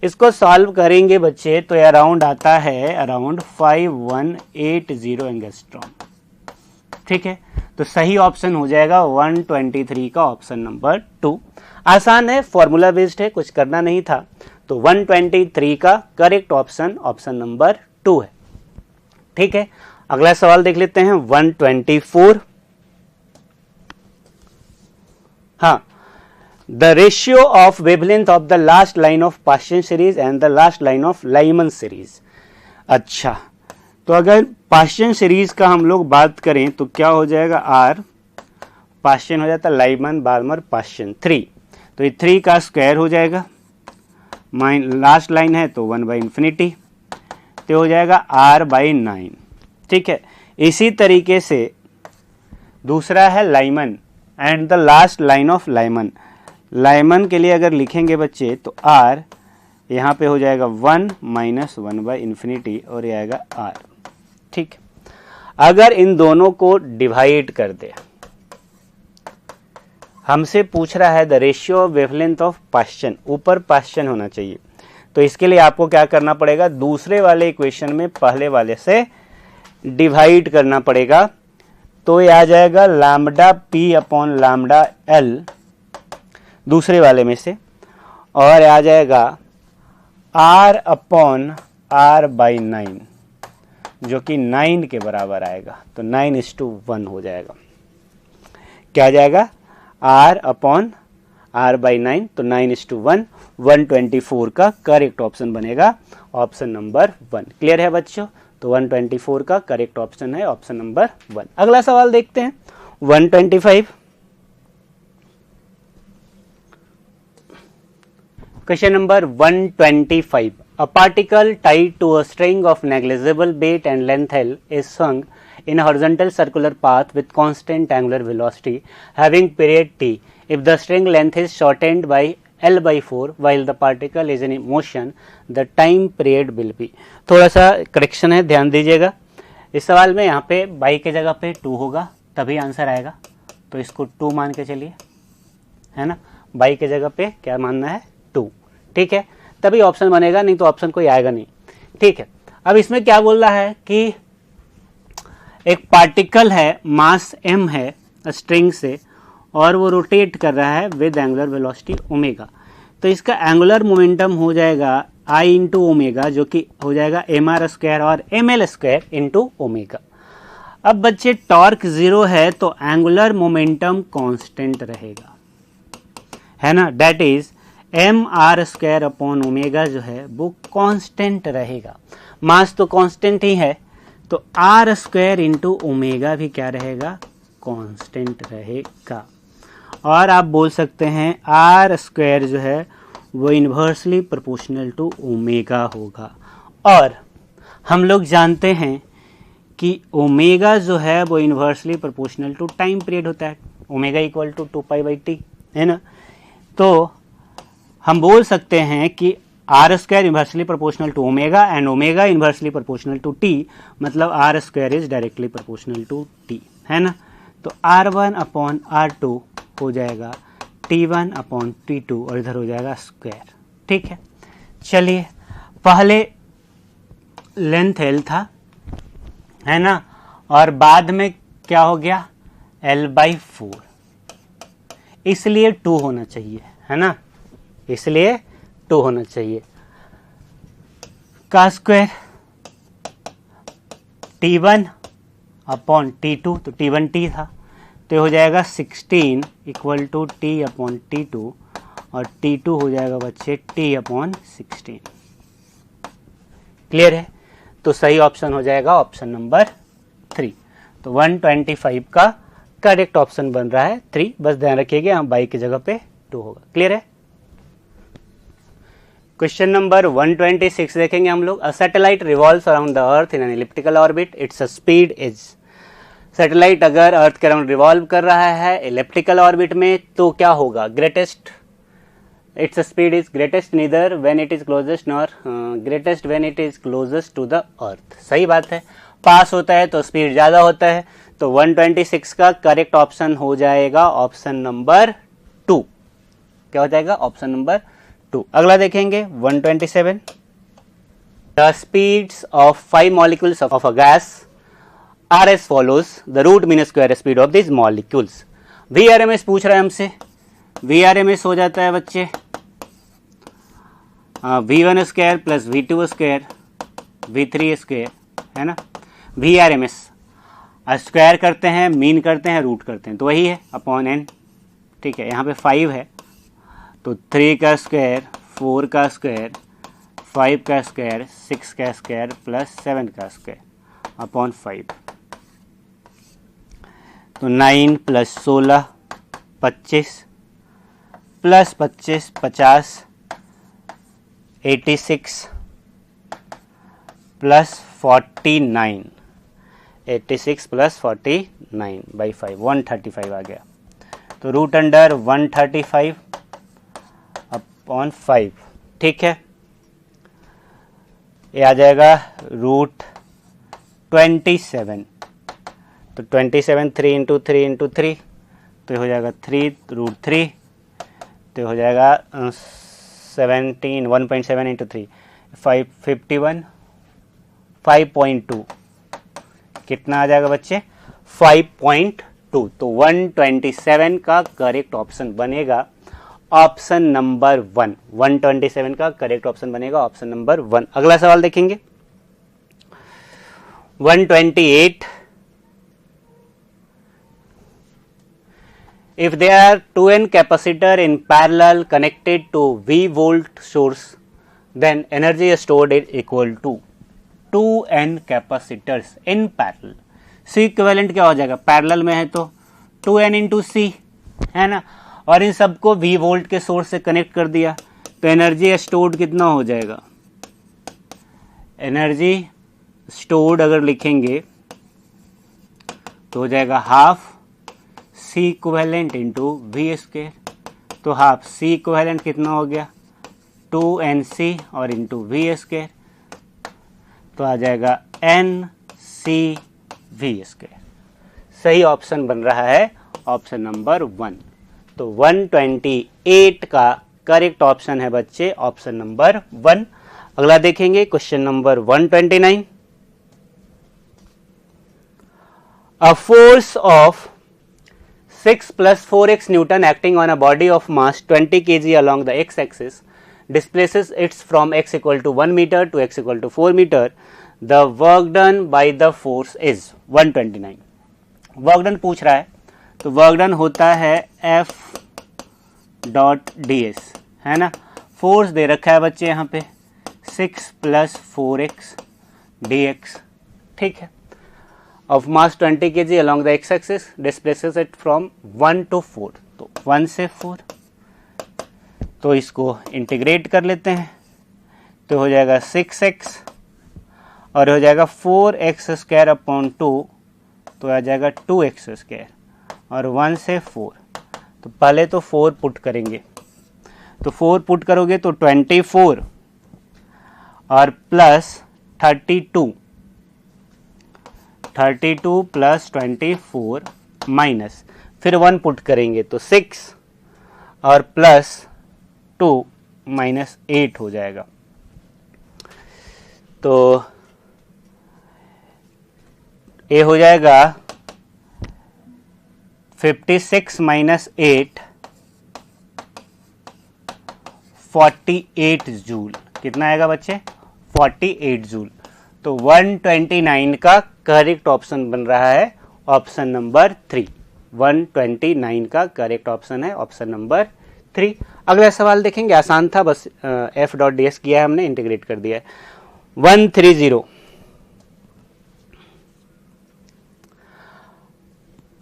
इसको सॉल्व करेंगे बच्चे तो अराउंड आता है अराउंड 5180 एंगस्ट्रॉम। ठीक है, तो सही ऑप्शन हो जाएगा 123 का ऑप्शन नंबर 2। आसान है, फॉर्मूला बेस्ड है, कुछ करना नहीं था, तो 123 का करेक्ट ऑप्शन ऑप्शन नंबर 2 है। ठीक है, अगला सवाल देख लेते हैं 124। हाँ, the ratio of wavelength of the last line of Paschen series and the last line of Lyman series. अच्छा, तो अगर पास्शियन सीरीज का हम लोग बात करें तो क्या हो जाएगा? R पास्शियन हो जाता है लाइमन बार्मर पास्शियन 3, तो ये 3 का स्क्वायर हो जाएगा लास्ट लाइन है तो 1/∞, तो हो जाएगा r/9। ठीक है, इसी तरीके से दूसरा है Lyman and the last line of Lyman. Lyman के लिए अगर लिखेंगे बच्चे तो r यहाँ पे हो जाएगा 1 - 1/∞ और ये आएगा r। ठीक, अगर इन दोनों को डिवाइड कर दे, हमसे पूछ रहा है the ratio of wavelength of Paschen, ऊपर पास्चन होना चाहिए, तो इसके लिए आपको क्या करना पड़ेगा, दूसरे वाले इक्वेशन में पहले वाले से डिवाइड करना पड़ेगा। तो ये आ जाएगा λp/λl दूसरे वाले में से, और आ जाएगा r/r/9 जो कि 9 के बराबर आएगा, तो 9:1 हो जाएगा। क्या आ जाएगा, r/r/9, तो 9:1, 124 का करेक्ट ऑप्शन बनेगा ऑप्शन नंबर 1। क्लियर है बच्चों, तो 124 का करेक्ट ऑप्शन है ऑप्शन नंबर 1। अगला सवाल देखते हैं 125। Question number 125, a particle tied to a string of negligible weight and length L is swung in a horizontal circular path with constant angular velocity having period t. If the string length is shortened by L/4 while the particle is in motion, the time period will be। थोड़ा सा correction है, ध्यान दीजिएगा। इस सवाल में यहाँ पे बाई के जगह पे 2 होगा तभी आंसर आएगा, तो इसको 2 मान के चलिए, है ना। बाई के जगह पे क्या मानना है, 2। ठीक है, तभी ऑप्शन बनेगा, नहीं तो ऑप्शन कोई आएगा नहीं। ठीक है, अब इसमें क्या बोल रहा है कि एक पार्टिकल है, मास m है स्ट्रिंग से, और वो रोटेट कर रहा है विद एंगुलर वेलोसिटी ओमेगा, तो इसका एंगुलर मोमेंटम हो जाएगा I × ओमेगा, जो कि हो जाएगा mr² और ml² इंटू ओमेगा। अब बच्चे टॉर्क 0 है तो एंगुलर मोमेंटम कांस्टेंट रहेगा, है ना, दैट इज mr² ओमेगा जो है वो कांस्टेंट रहेगा। मास तो कांस्टेंट ही है, तो r² इंटू ओमेगा भी क्या रहेगा, कांस्टेंट रहेगा। और आप बोल सकते हैं r² जो है वो इन्वर्सली प्रोपोर्शनल टू ओमेगा होगा। और हम लोग जानते हैं कि ओमेगा जो है वो inversely proportional to time period होता है, ओमेगा = 2π/t, है ना। तो हम बोल सकते हैं कि r² inversely proportional to omega and omega inversely proportional to t, मतलब r² is directly proportional to t, है ना। तो r1/r2 हो जाएगा t1/t2 और इधर हो जाएगा स्क्वायर। ठीक है, चलिए पहले लेंथ L था, है ना, और बाद में क्या हो गया, L/4, इसलिए 2 होना चाहिए, है ना, इसलिए 2 होना चाहिए। का स्क्वायर t1/t2, तो t1 t था, तो हो जाएगा 16 = t/t2 और t2 हो जाएगा बच्चे t/16। क्लियर है, तो सही ऑप्शन हो जाएगा ऑप्शन नंबर 3। तो 125 का करेक्ट ऑप्शन बन रहा है 3, बस ध्यान रखिएगा यहाँ बाई की जगह पे 2 होगा। क्लियर है। क्वेश्चन नंबर 126 देखेंगे हम लोग। A satellite revolves around the earth in an elliptical orbit, it's speed is. Satellite अगर अर्थ के अराउंड रिवॉल्व कर रहा है एलिप्टिकल ऑर्बिट में तो क्या होगा, greatest, its speed is greatest neither when it is closest nor greatest when it is closest to the earth. सही बात है, पास होता है तो स्पीड ज्यादा होता है, तो 126 का करेक्ट ऑप्शन हो जाएगा ऑप्शन नंबर 2। क्या हो जाएगा, ऑप्शन नंबर 2। अगला देखेंगे 127। The speeds of 5 molecules of a gas are as follows, the root mean square speed of this molecules. VRMS पूछ रहा है हमसे, VRMS हो जाता है बच्चे V1² + V2² V3², है ना। VRMS स्क्वायर करते हैं, मीन करते हैं, रूट करते हैं, तो वही है /n। ठीक है, यहाँ पे 5 है तो 3 का स्क्वायर, 4 का स्क्वायर, 5 का स्क्वायर, 6 का स्क्वायर प्लस 7 का स्क्वायर /5। तो 9 + 16 25 + 25 50 86 प्लस 49, 86 प्लस 49 बाई 5, 135 आ गया। तो रूट अंडर 135 अपॉन 5, ठीक है। ये आ जाएगा रूट 27, तो 27 3 इंटू 3 इंटू 3, तो हो जाएगा 3 रूट 3, तो हो जाएगा 17, 1.7 इंटू 3 51, 5.2, कितना आ जाएगा बच्चे 5.2। तो 127 का करेक्ट ऑप्शन बनेगा ऑप्शन नंबर 1। 127 का करेक्ट ऑप्शन बनेगा ऑप्शन नंबर 1। अगला सवाल देखेंगे 128। If there are 2n capacitor in parallel connected to V volt source, then energy stored is equal to 2n capacitors in parallel. C equivalent क्या हो जाएगा, parallel में है तो 2n इंटू सी है ना, और इन सबको V वोल्ट के सोर्स से कनेक्ट कर दिया, तो एनर्जी स्टोर्ड कितना हो जाएगा, एनर्जी स्टोर्ड अगर लिखेंगे तो हो जाएगा half C equivalent into V square. तो हाफ सी इक्विवेलेंट कितना हो गया 2nc और इंटू वी स्क्वायर, तो आ जाएगा nc वी स्क्वायर। सही ऑप्शन बन रहा है ऑप्शन नंबर 1। तो 128 का करेक्ट ऑप्शन है बच्चे ऑप्शन नंबर 1। अगला देखेंगे question number 129। A force of 6 plus 4x Newton acting on a body of mass 20 kg along the x-axis displaces it from x equal to 1 meter to x equal to 4 meter. The work done by the force is 129. Work done पूछ रहा है, तो work done होता है F dot D S, है ना। Force दे रखा है बच्चे यहाँ पे 6 प्लस 4x dx, ठीक है। Of mass 20 kg along the x axis displaces it from 1 to 4, तो 1 से 4, तो इसको इंटीग्रेट कर लेते हैं, तो हो जाएगा 6x और हो जाएगा 4x स्क्वायर अपॉन 2, तो आ जाएगा 2x स्क्वायर और 1 से 4, तो पहले तो 4 पुट करेंगे, तो 4 पुट करोगे तो 24 और प्लस 32 प्लस 24 माइनस फिर 1 पुट करेंगे तो 6 और प्लस 2 माइनस 8 हो जाएगा। तो ये हो जाएगा 56 माइनस 8 48 जूल। कितना आएगा बच्चे 48 जूल। तो 129 का करेक्ट ऑप्शन बन रहा है ऑप्शन नंबर 3। 129 का करेक्ट ऑप्शन है ऑप्शन नंबर 3। अगला सवाल देखेंगे, आसान था, बस एफ डॉट डी एस किया है हमने, इंटीग्रेट कर दिया है। 130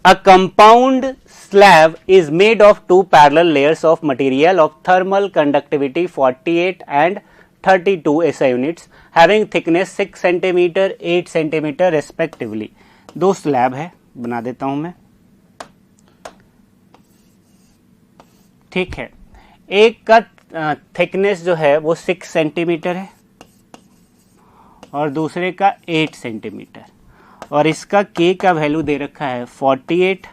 A compound slab is made of two parallel layers of material of thermal conductivity 48 and 32 SI units having thickness 6 cm 8 cm respectively। दो स्लैब है, बना देता हूं मैं, ठीक है। एक का थिकनेस जो है वो 6 सेंटीमीटर है और दूसरे का 8 सेंटीमीटर, और इसका K का वैल्यू दे रखा है 48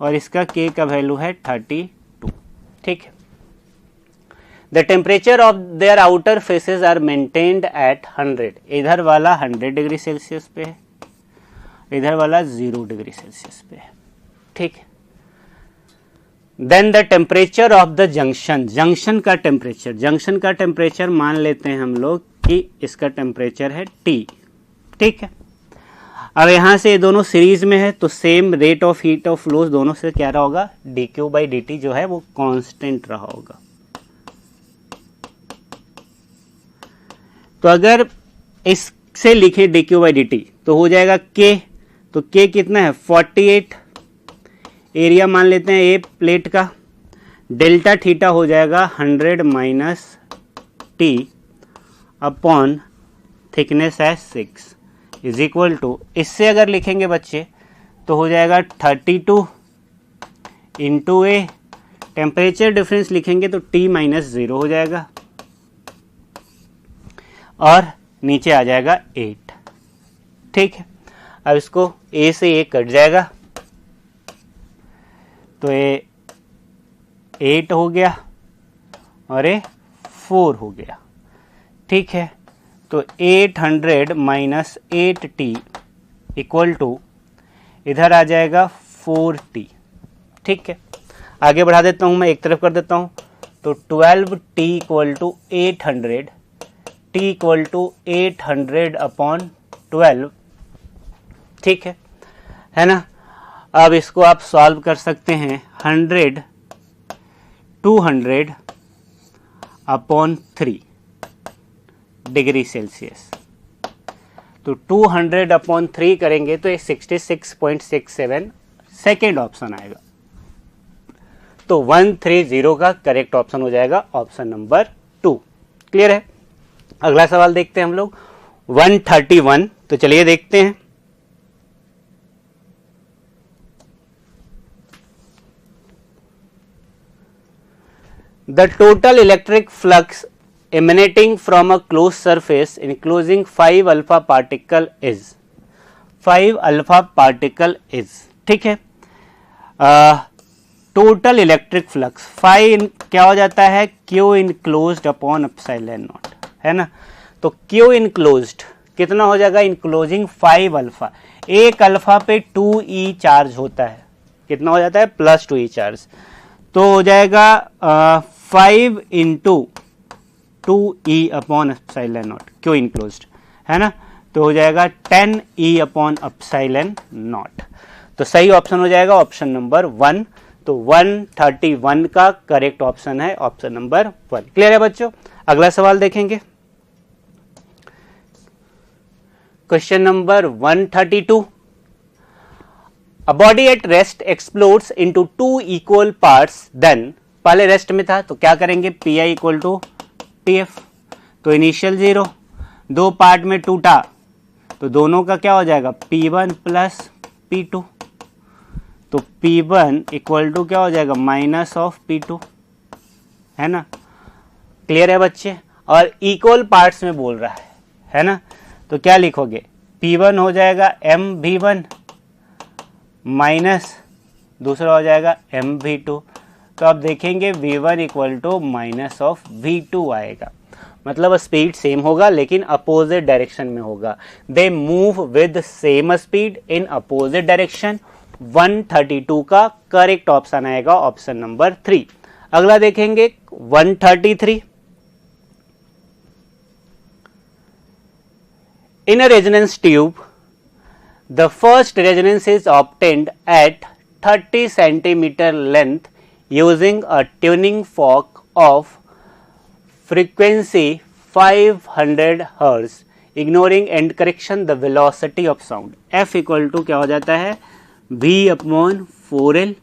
और इसका K का वैल्यू है 32, ठीक है। The temperature of their outer faces are maintained at 100। इधर वाला 100 डिग्री सेल्सियस पे है, इधर वाला 0 डिग्री सेल्सियस पे है, ठीक है। Then the temperature of the junction, junction का टेम्परेचर मान लेते हैं हम लोग कि इसका टेम्परेचर है T, ठीक है। अब यहां से ये दोनों सीरीज में है तो same rate of heat of flows दोनों से क्या रहा होगा, dq बाई dt जो है वो कांस्टेंट रहा होगा। तो अगर इससे लिखे dq बाई dt तो हो जाएगा k, तो k कितना है 48, एरिया मान लेते हैं ए प्लेट का, डेल्टा थीटा हो जाएगा 100 माइनस टी अपॉन थिकनेस है 6 इज इक्वल टू, इससे अगर लिखेंगे बच्चे तो हो जाएगा 32 इंटू ए, टेम्परेचर डिफरेंस लिखेंगे तो T माइनस 0 हो जाएगा और नीचे आ जाएगा 8। ठीक है, अब इसको A से A कट जाएगा तो ये 8 हो गया और ये 4 हो गया। ठीक है, तो 800 माइनस 8T इक्वल टू इधर आ जाएगा 4T। ठीक है, आगे बढ़ा देता हूं, मैं एक तरफ कर देता हूं, तो 12T equal to 800, T equal to 800 upon 12। ठीक है ना। अब इसको आप सॉल्व कर सकते हैं 100 200 अपॉन 3 डिग्री सेल्सियस, तो 200 अपॉन 3 करेंगे तो ये 66.67 सेकेंड ऑप्शन आएगा। तो 130 का करेक्ट ऑप्शन हो जाएगा ऑप्शन नंबर 2। क्लियर है। अगला सवाल देखते हैं हम लोग 131। तो चलिए देखते हैं। The total electric flux emanating from a closed surface enclosing 5 alpha particle is 5 alpha particle is। ठीक है, टोटल इलेक्ट्रिक फ्लक्स क्या हो जाता है, Q enclosed upon epsilon not, है ना। तो Q इनक्लोज्ड कितना हो जाएगा, इनक्लोजिंग 5 अल्फा, एक अल्फा पे 2E चार्ज होता है, कितना हो जाता है प्लस 2E चार्ज, तो हो जाएगा 5 into 2E upon epsilon not, Q enclosed, है ना, तो हो जाएगा 10E अपॉन एप्सिलॉन नॉट। तो सही ऑप्शन हो जाएगा ऑप्शन नंबर 1। तो 131 का करेक्ट ऑप्शन है ऑप्शन नंबर 1। क्लियर है बच्चों। अगला सवाल देखेंगे, question number 132। A body at rest explodes into 2 equal parts, then पहले रेस्ट में था तो क्या करेंगे, Pi इक्वल टू TF, तो इनिशियल 0, 2 पार्ट में टूटा तो दोनों का क्या हो जाएगा P1 प्लस P2, तो P1 इक्वल टू क्या हो जाएगा माइनस ऑफ P2, है ना। क्लियर है बच्चे। और इक्वल पार्ट्स में बोल रहा है ना, तो क्या लिखोगे, P1 हो जाएगा MV1 माइनस दूसरा हो जाएगा MV2, तो आप देखेंगे V1 equal to minus of V2 आएगा, मतलब स्पीड सेम होगा लेकिन अपोजिट डायरेक्शन में होगा। They move with same speed in opposite direction. 132 का करेक्ट ऑप्शन आएगा ऑप्शन नंबर 3। अगला देखेंगे 133। In a resonance tube the first resonance is obtained at 30 centimeter length using a tuning fork of frequency 500 Hz, ignoring end correction the velocity of sound। F equal to क्या हो जाता है V upon 4L,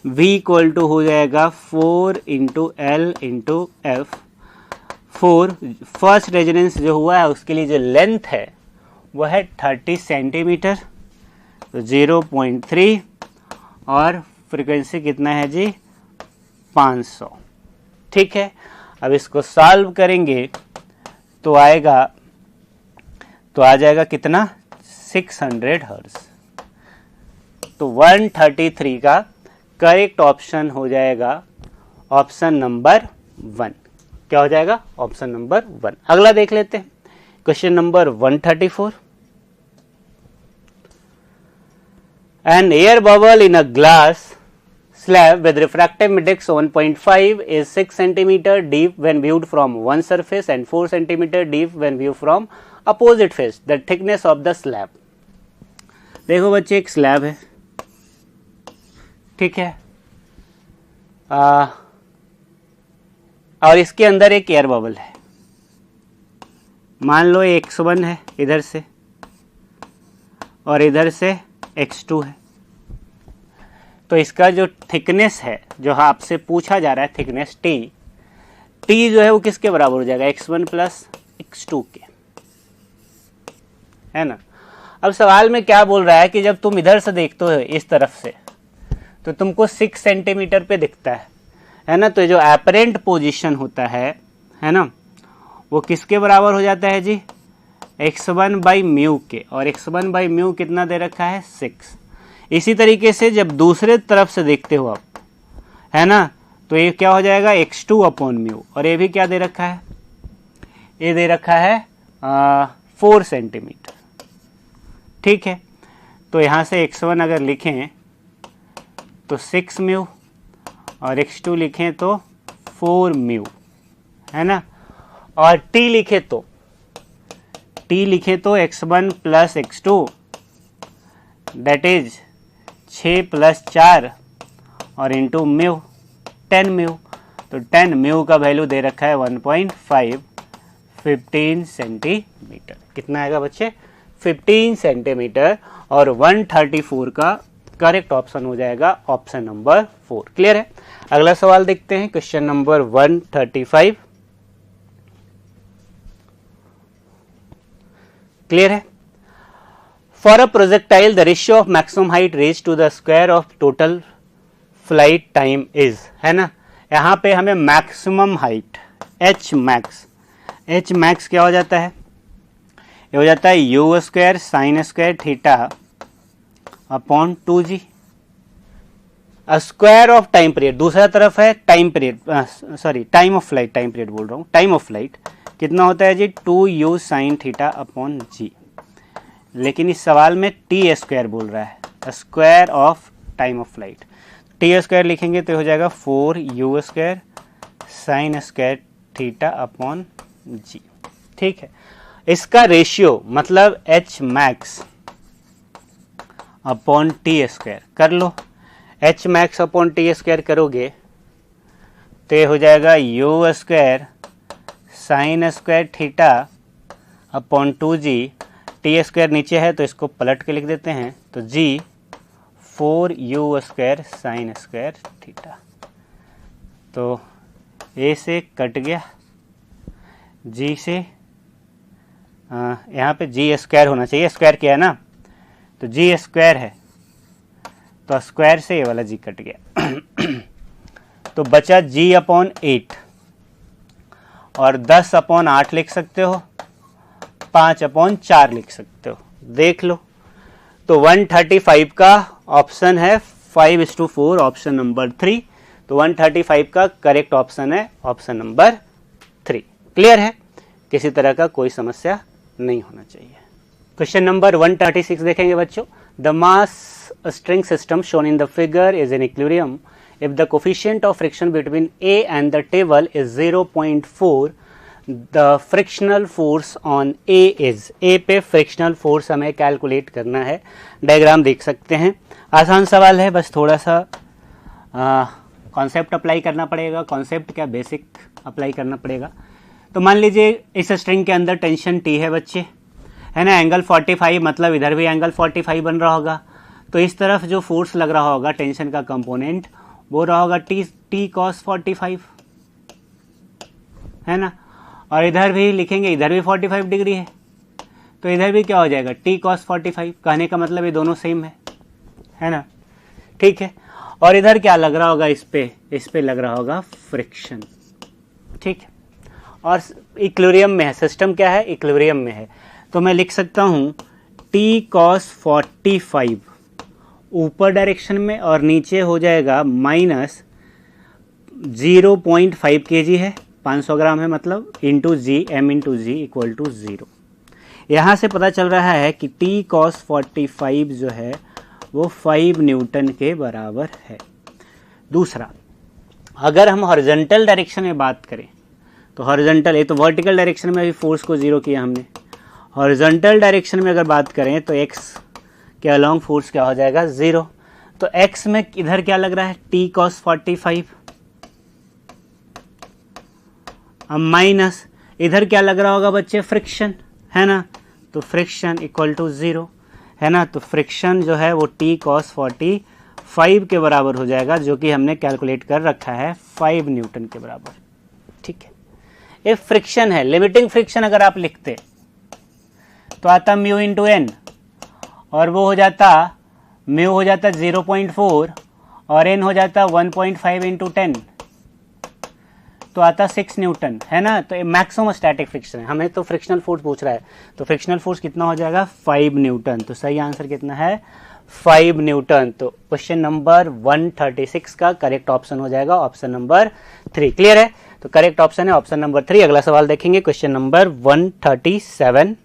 V equal to हो जाएगा 4 into L into F। 4 first resonance जो हुआ है उसके लिए जो लेंथ है वह है 30 सेंटीमीटर, तो 0.3 और फ्रीक्वेंसी कितना है जी 500। ठीक है, अब इसको सॉल्व करेंगे तो आ जाएगा कितना 600 हर्ट्ज। तो 133 का करेक्ट ऑप्शन हो जाएगा ऑप्शन नंबर 1। क्या हो जाएगा ऑप्शन नंबर 1। अगला देख लेते हैं question number 134। An air bubble in a glass slab with refractive index 1.5 is 6 cm deep when viewed from one surface and 4 cm deep when viewed from opposite face. The thickness of the slab। देखो बच्चे एक slab है, ठीक है, और इसके अंदर एक एयर बबल है। मान लो x1 है इधर से और इधर से x2 है, तो इसका जो थिकनेस है जो आपसे पूछा जा रहा है थिकनेस T, टी जो है वो किसके बराबर हो जाएगा, x1 प्लस x2 के, है ना। अब सवाल में क्या बोल रहा है कि जब तुम इधर से देखते हो इस तरफ से तो तुमको 6 सेंटीमीटर पे दिखता है ना। तो जो एपरेंट पोजीशन होता है ना, वो किसके बराबर हो जाता है जी, x1 बाई म्यू के, और x1 बाई म्यू कितना दे रखा है, 6। इसी तरीके से जब दूसरे तरफ से देखते हो आप, है ना, तो ये क्या हो जाएगा, x2 अपॉन म्यू, और ये भी क्या दे रखा है, ये दे रखा है 4 सेंटीमीटर, ठीक है। तो यहाँ से x1 अगर लिखें तो 6 म्यू और x2 लिखें तो 4 म्यू, है ना। और t लिखे तो x1 plus x2 that is 6 plus 4 और इंटू म्यू 10 म्यू। तो 10 म्यू का वैल्यू दे रखा है 1.5, 15 सेंटीमीटर। कितना आएगा बच्चे, 15 सेंटीमीटर। और 134 का करेक्ट ऑप्शन हो जाएगा ऑप्शन नंबर 4। क्लियर है। अगला सवाल देखते हैं, क्वेश्चन नंबर 135। क्लियर है। For a projectile the ratio of maximum height raised to the square of total flight time is, है ना। यहाँ पे हमें मैक्सिमम हाइट एच मैक्स क्या हो जाता है, ये हो जाता है you square sine square theta upon 2g। Square of time period, दूसरा तरफ है time period, sorry time of flight, time period बोल रहा हूँ, टाइम ऑफ फ्लाइट कितना होता है जी, 2u sine theta upon g। लेकिन इस सवाल में टी स्क्वायर बोल रहा है, square of time of flight. T square लिखेंगे तो हो जाएगा 4u square sine square theta upon g, ठीक है। इसका रेशियो मतलब H max upon T square कर लो। H max upon T square करोगे तो ये हो जाएगा U square sine square theta upon 2g। T square नीचे है तो इसको पलट के लिख देते हैं, तो g 4u square sine square theta. तो a से कट गया, g से यहाँ पे g स्क्वायर होना चाहिए, स्क्वायर किया है ना, तो g स्क्वायर है तो स्क्वायर से ये वाला g कट गया तो बचा g अपॉन 8 और 10 अपॉन 8 लिख सकते हो, 5 अपॉन 4 लिख सकते हो, देख लो। तो 135 का ऑप्शन है 5:4, ऑप्शन नंबर 3। तो 135 का करेक्ट ऑप्शन है ऑप्शन नंबर 3। क्लियर है, किसी तरह का कोई समस्या नहीं होना चाहिए। क्वेश्चन नंबर 136 देखेंगे बच्चों। The mass string system shown in the figure is in equilibrium if the coefficient of friction between A and the table is 0.4, the frictional force on A is, A पे frictional force हमें calculate करना है। Diagram देख सकते हैं, आसान सवाल है, बस थोड़ा सा कॉन्सेप्ट अप्लाई करना पड़ेगा। कॉन्सेप्ट क्या, बेसिक अप्लाई करना पड़ेगा। तो मान लीजिए इस स्ट्रिंग के अंदर टेंशन T है बच्चे, है ना, एंगल 45, मतलब इधर भी एंगल 45 बन रहा होगा। तो इस तरफ जो फोर्स लग रहा होगा टेंशन का कंपोनेंट वो रहा होगा टी कॉस 45, है ना। और इधर भी लिखेंगे, इधर भी 45 डिग्री है तो इधर भी क्या हो जाएगा, टी कॉस 45। कहने का मतलब ये दोनों सेम है ना, ठीक है। और इधर क्या लग रहा होगा, इस पे लग रहा होगा फ्रिक्शन, ठीक है। और इक्विलिब्रियम में है, सिस्टम क्या है, इक्विलिब्रियम में है। तो मैं लिख सकता हूँ टी कॉस 45 ऊपर डायरेक्शन में और नीचे हो जाएगा माइनस 0.5 kg है, 500 ग्राम है मतलब, into g, m into g equal to 0। यहाँ से पता चल रहा है कि टी कॉस 45 जो है वो 5 न्यूटन के बराबर है। दूसरा, अगर हम हॉरिजॉन्टल डायरेक्शन में बात करें तो हॉरिजॉन्टल, ये तो वर्टिकल डायरेक्शन में अभी फोर्स को 0 किया हमने। हॉरिजॉन्टल डायरेक्शन में अगर बात करें तो एक्स के अलॉन्ग फोर्स क्या हो जाएगा, 0। तो x में इधर क्या लग रहा है, t cos 45, अब माइनस इधर क्या लग रहा होगा बच्चे, फ्रिक्शन, है ना। तो फ्रिक्शन इक्वल टू 0, है ना। तो फ्रिक्शन जो है वो t cos 45 के बराबर हो जाएगा, जो कि हमने कैलकुलेट कर रखा है 5 न्यूटन के बराबर, ठीक है। ये फ्रिक्शन है, लिमिटिंग फ्रिक्शन अगर आप लिखते तो आता म्यू इंटू एन, और वो हो जाता म्यू हो जाता 0.4 और एन हो जाता 1.5 इंटू 10, तो आता 6 न्यूटन, है ना। तो मैक्सिमम स्टैटिक फ्रिक्शन है, हमें तो फ्रिक्शनल फोर्स पूछ रहा है, तो फ्रिक्शनल फोर्स कितना हो जाएगा 5 न्यूटन। तो सही आंसर कितना है 5 न्यूटन। तो क्वेश्चन नंबर 136 का करेक्ट ऑप्शन हो जाएगा ऑप्शन नंबर 3। क्लियर है, तो करेक्ट ऑप्शन है ऑप्शन नंबर 3। अगला सवाल देखेंगे question number 137।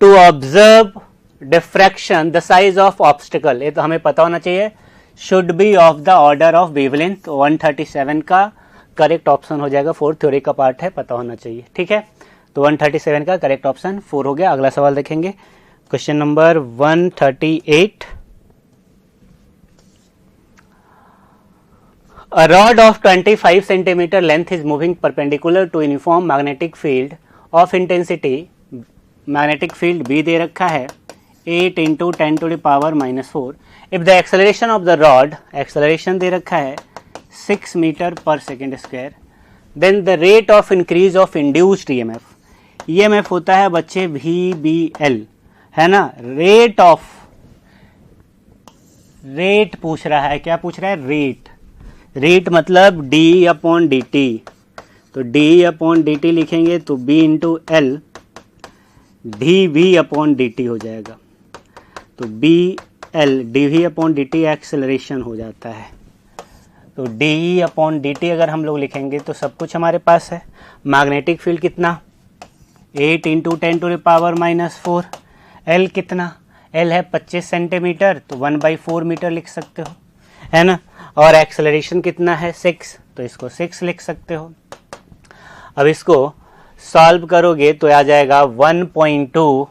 To observe diffraction the size of obstacle, ये तो हमें पता होना चाहिए, should be of the order of wavelength. 137 का करेक्ट ऑप्शन हो जाएगा 4, थ्योरी का पार्ट है, पता होना चाहिए। ठीक है, तो 137 का करेक्ट ऑप्शन 4 हो गया। अगला सवाल देखेंगे question number 138। A rod of 25 centimeter length is moving perpendicular to uniform magnetic field of intensity, magnetic field B दे रखा है 8 into 10 to the power minus 4. If the acceleration of the rod, acceleration दे रखा है 6 meter per second square, then the rate of increase of induced EMF, EMF होता है बच्चे VBL, है ना। रेट पूछ रहा है, क्या पूछ रहा है रेट, रेट मतलब d अपॉन dt, तो d अपॉन dt लिखेंगे तो b into L dv upon dt हो जाएगा, तो B L dv upon dt acceleration हो जाता है। तो de अपॉन dt अगर हम लोग लिखेंगे तो सब कुछ हमारे पास है। मैग्नेटिक फील्ड कितना 8 into 10 to the power minus 4, L कितना, एल है 25 सेंटीमीटर, तो 1/4 मीटर लिख सकते हो, है ना। और एक्सेलरेशन कितना है 6, तो इसको 6 लिख सकते हो। अब इसको सॉल्व करोगे तो आ जाएगा 1.2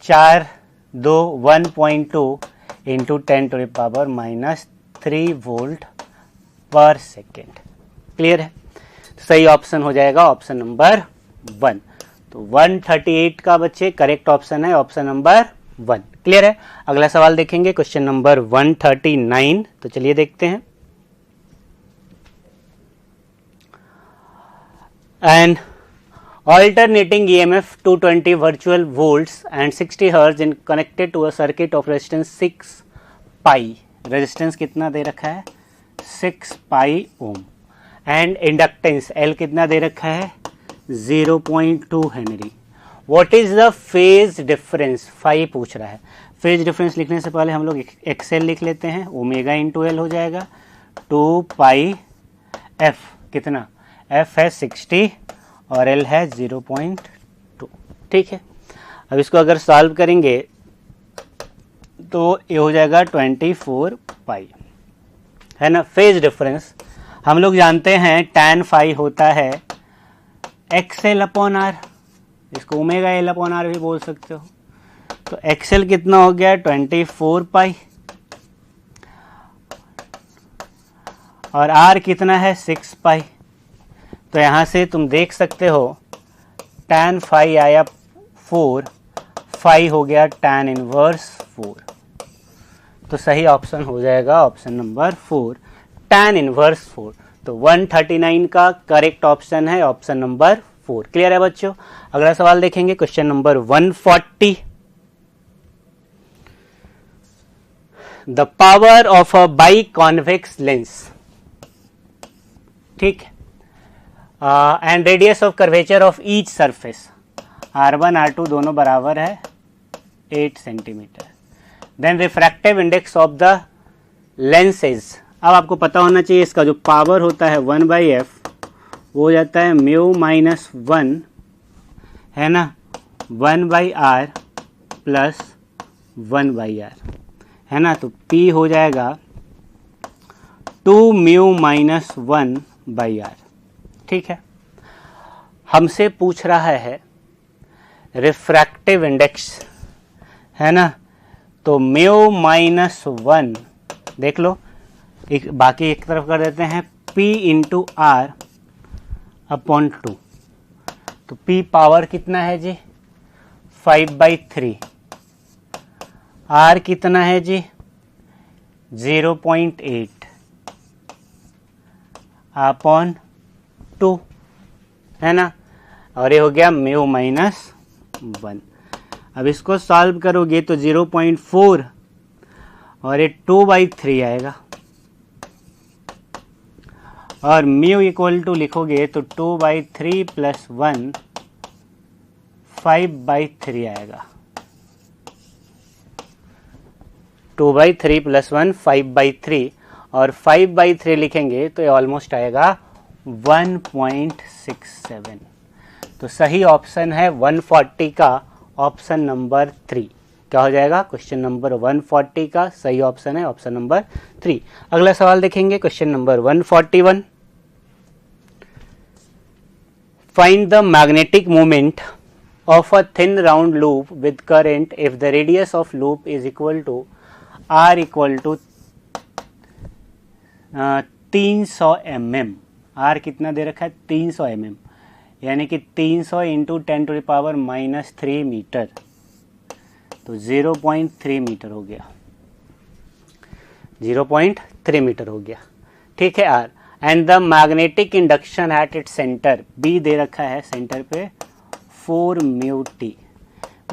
4 2 1.2 into 10 to the power minus 3 volt पर सेकेंड। क्लियर है, सही ऑप्शन हो जाएगा ऑप्शन नंबर 1। तो 138 का बच्चे करेक्ट ऑप्शन है ऑप्शन नंबर 1। क्लियर है, अगला सवाल देखेंगे क्वेश्चन नंबर 139। तो चलिए देखते हैं। An alternating EMF 220 virtual volts and 60 hertz in connected to a circuit of resistance 6 pi, resistance कितना दे रखा है 6 pi ohm, and inductance L कितना दे रखा है 0.2 henry. What is the phase difference, phi पूछ रहा है। फेज डिफरेंस लिखने से पहले हम लोग एक्सएल लिख लेते हैं, ओमेगा इंटू एल हो जाएगा 2 पाई एफ, कितना एफ है 60 और एल है 0.2। ठीक है, अब इसको अगर सॉल्व करेंगे तो ये हो जाएगा 24 पाई, है ना। फेज डिफरेंस हम लोग जानते हैं tan फाई होता है एक्सएल अपॉन आर, इसको ओमेगा एल अपॉन आर भी बोल सकते हो। तो एक्सएल कितना हो गया 24 पाई और आर कितना है 6 पाई। तो यहाँ से तुम देख सकते हो tan फाई आया 4, फाई हो गया tan इनवर्स 4। तो सही ऑप्शन हो जाएगा ऑप्शन नंबर 4, tan इनवर्स 4। तो 139 का करेक्ट ऑप्शन है ऑप्शन नंबर 4। क्लियर है बच्चों, अगला सवाल देखेंगे question number 140। The power of a biconvex lens, ठीक है, and radius of curvature of each surface R1 R2 दोनों बराबर है 8 centimetre. Then refractive index of the lenses, अब आपको पता होना चाहिए इसका जो पावर होता है 1/f वो हो जाता है म्यू माइनस 1, है ना, 1/r प्लस 1/r, है ना। तो P हो जाएगा 2 म्यू माइनस 1/r। ठीक है, हमसे पूछ रहा है रिफ्रैक्टिव इंडेक्स, है ना। तो म्यू माइनस 1 देख लो, बाकी एक तरफ कर देते हैं P इंटू आर अपॉन 2। तो P पावर कितना है जी 5/3, R कितना है जी 0.8 अपॉन 2 है ना, और ये हो गया म्यू माइनस 1। अब इसको सॉल्व करोगे तो 0.4 और ये 2/3 आएगा, और म्यू इक्वल टू लिखोगे तो 2/3 प्लस 1 5/3 आएगा। 2/3 प्लस 1 5/3, और 5/3 लिखेंगे तो ये ऑलमोस्ट आएगा 1.67। तो सही ऑप्शन है 140 का ऑप्शन नंबर 3। क्या हो जाएगा? क्वेश्चन नंबर 140 का सही ऑप्शन है ऑप्शन नंबर 3। अगला सवाल देखेंगे, question number 141। Find the magnetic moment of a thin round loop with current if the radius of loop is equal to r equal to 300 mm। r कितना दे रखा है? 300 mm, यानी कि 300 इंटू 10⁻³ मीटर, तो 0.3 मीटर हो गया, 0.3 मीटर हो गया। ठीक है r, and the magnetic induction at its centre, b दे रखा है सेंटर पे 4 mu T.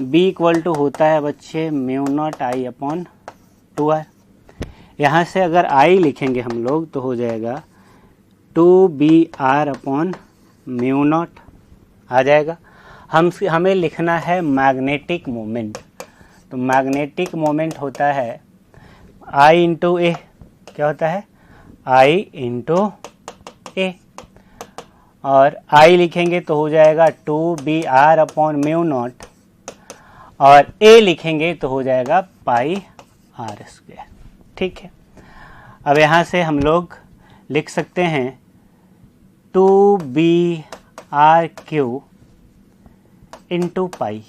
B equal to होता है बच्चे mu not I upon 2r। यहाँ से अगर आई लिखेंगे हम लोग तो हो जाएगा 2br अपॉन म्यू नॉट आ जाएगा। हमें लिखना है मैग्नेटिक मोमेंट, तो मैग्नेटिक मोमेंट होता है आई इंटू ए। क्या होता है? आई इंटू ए, और I लिखेंगे तो हो जाएगा 2br अपॉन म्यू नॉट, और A लिखेंगे तो हो जाएगा πr²। ठीक है, अब यहाँ से हम लोग लिख सकते हैं 2br³ into pi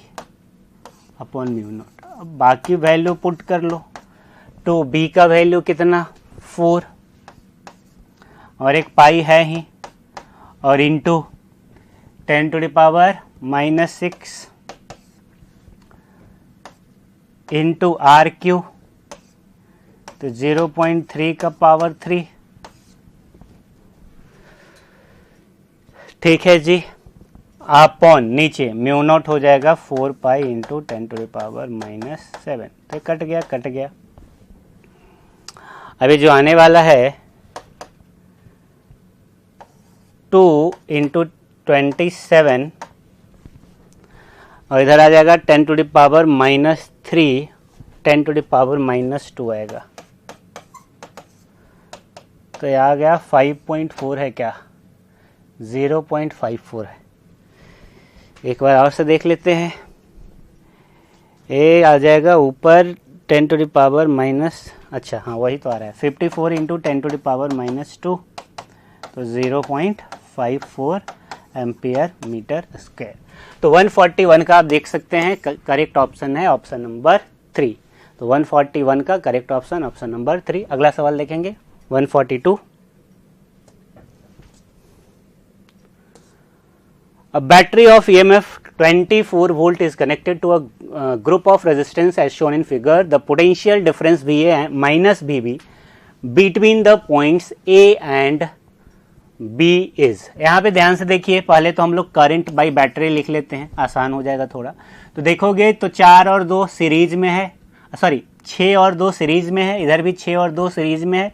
upon mu naught. अब बाकी वैल्यू पुट कर लो, तो b का वैल्यू कितना? 4, और एक पाई है ही, और इंटू 10⁻⁻6 इंटू r³, तो 0.3 का पावर 3। ठीक है जी, अपॉन नीचे म्यू नॉट हो जाएगा 4 पाई इंटू 10⁻⁻7। तो कट गया। अभी जो आने वाला है 2 इंटू 27, और इधर आ जाएगा 10⁻³ 10⁻² आएगा, तो ये आ गया 5.4 है क्या? 0.54 है। एक बार और से देख लेते हैं, ए आ जाएगा ऊपर 10⁻⁻, अच्छा हाँ वही तो आ रहा है, 54 इंटू 10⁻², तो 0.54 एम्पियर मीटर स्क्वायर। तो 141 का आप देख सकते हैं करेक्ट ऑप्शन है ऑप्शन नंबर 3। तो 141 का करेक्ट ऑप्शन ऑप्शन नंबर 3। अगला सवाल देखेंगे 142। A battery of EMF 24 volt is connected to a group of resistance as shown in figure. The potential difference VA minus VB between the points A and B is। यहाँ पे ध्यान से देखिए, पहले तो हम लोग करंट बाई बैटरी लिख लेते हैं, आसान हो जाएगा थोड़ा। तो देखोगे तो 4 और 2 सीरीज में है, सॉरी 6 और 2 सीरीज में है, इधर भी 6 और 2 सीरीज में है,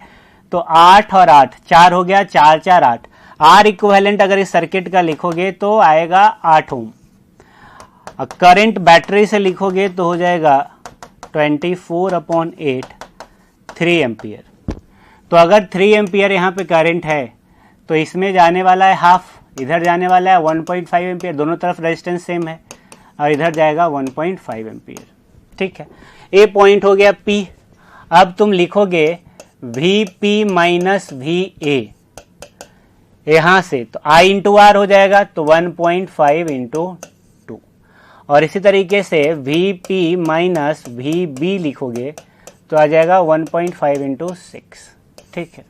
तो 8 और 8 4 हो गया, 4 4 8। आर इक्विवेलेंट अगर इस सर्किट का लिखोगे तो आएगा 8 ओम। करंट बैटरी से लिखोगे तो हो जाएगा 24/8 3 एम्पियर। तो अगर 3 एम्पियर यहाँ पे करंट है तो इसमें जाने वाला है हाफ, इधर जाने वाला है 1.5 एम्पियर, दोनों तरफ रेजिस्टेंस सेम है, और इधर जाएगा 1.5 एम्पियर। ठीक है, ए पॉइंट हो गया पी। अब तुम लिखोगे Vp माइनस Va यहाँ से, तो I इंटू आर हो जाएगा, तो 1.5 इंटू 2, और इसी तरीके से Vp माइनस Vb लिखोगे तो आ जाएगा 1.5 इंटू 6। ठीक है,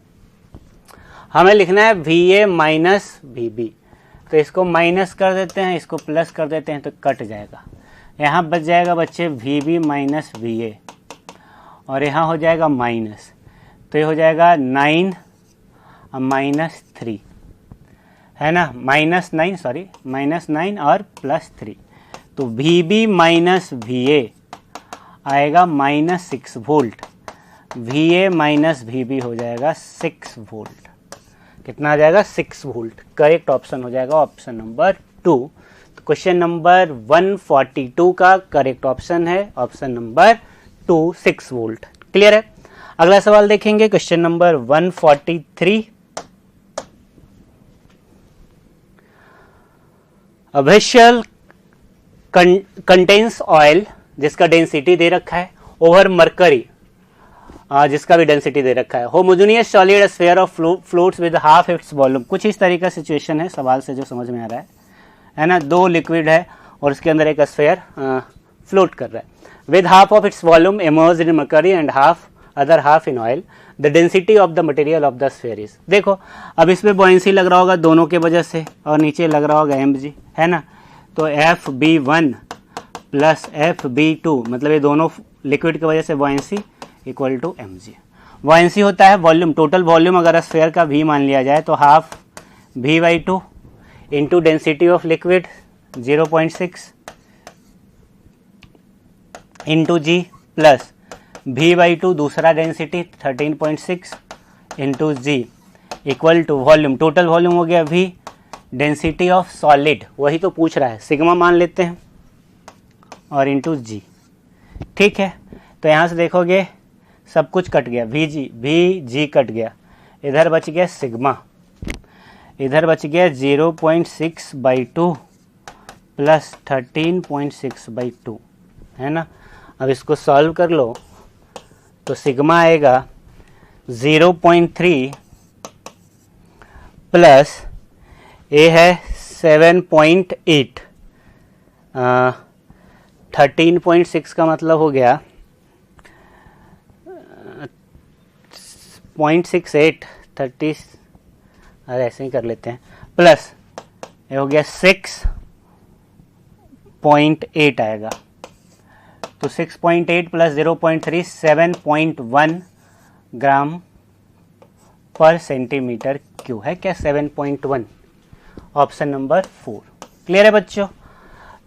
हमें लिखना है Va माइनस Vb, तो इसको माइनस कर देते हैं, इसको प्लस कर देते हैं, तो कट जाएगा। यहाँ बच जाएगा बच्चे Vb माइनस Va, और यहाँ हो जाएगा माइनस। तो ये हो जाएगा 9 -3 है ना, -9 और +3, तो VB माइनस VA आएगा -6 वोल्ट, VA माइनस VB हो जाएगा 6 वोल्ट। कितना आ जाएगा? 6 वोल्ट। करेक्ट ऑप्शन हो जाएगा ऑप्शन नंबर 2। तो क्वेश्चन नंबर 142 का करेक्ट ऑप्शन है ऑप्शन नंबर 2, 6 वोल्ट। क्लियर है? अगला सवाल देखेंगे question number 143। A vessel contains oil जिसका डेंसिटी दे रखा है, ओवर मरकरी जिसका भी डेंसिटी दे रखा है, homogeneous solid sphere of floats with half its volume. कुछ इस तरीके का सिचुएशन है सवाल से जो समझ में आ रहा है ना। 2 लिक्विड है और उसके अंदर एक स्फीयर फ्लोट कर रहा है, with half of its volume emerged in mercury and other half in oil, the density of the material of the sphere is. देखो अब इसमें बॉयंसी लग रहा होगा दोनों के वजह से और नीचे लग रहा होगा mg, है ना। तो FB1 प्लस FB2 मतलब ये दोनों लिक्विड की वजह से buoyancy equal to mg। Buoyancy होता है वॉल्यूम, टोटल वॉल्यूम अगर स्फीयर का v मान लिया जाए तो हाफ V/2 into density of liquid 0.6 into g plus V/2 दूसरा density 13.6 into g equal to volume, total volume हो गया V, डेंसिटी ऑफ सॉलिड वही तो पूछ रहा है, सिग्मा मान लेते हैं और इंटू जी। ठीक है, तो यहाँ से देखोगे सब कुछ कट गया, VG कट गया, इधर बच गया सिग्मा, इधर बच गया 0.6/2 प्लस 13.6/2, है ना। अब इसको सॉल्व कर लो तो सिग्मा आएगा 0.3 प्लस ए है 7.8, 13.6 का मतलब हो गया 0.68, 30, अरे ऐसे ही कर लेते हैं, प्लस ये हो गया 6.8 आएगा, तो 6.8 प्लस 0.3 7.1 ग्राम पर सेंटीमीटर क्यूब है क्या? 7.1, ऑप्शन नंबर 4। क्लियर है बच्चों?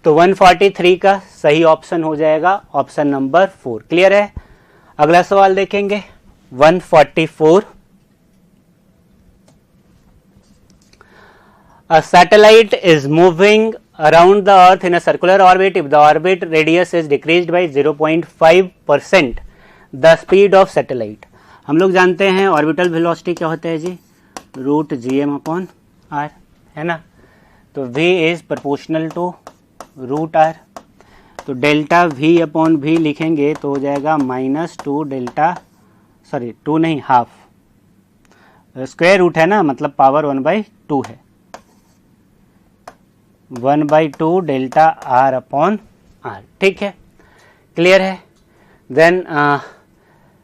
तो 143 का सही ऑप्शन हो जाएगा ऑप्शन नंबर 4। क्लियर है? अगला सवाल देखेंगे 144। A satellite is moving around the earth in a circular orbit if the orbit radius is decreased by 0.5%, the speed of satellite। हम लोग जानते हैं ऑर्बिटल वेलोसिटी क्या होता है जी, √gm/r, है ना। तो v is proportional to √r, तो डेल्टा v/v लिखेंगे तो हो जाएगा -2 डेल्टा, सॉरी 2 नहीं, हाफ, स्क्वायर रूट है ना, मतलब पावर 1/2 है, 1/2 डेल्टा r/r। ठीक है, क्लियर है। Then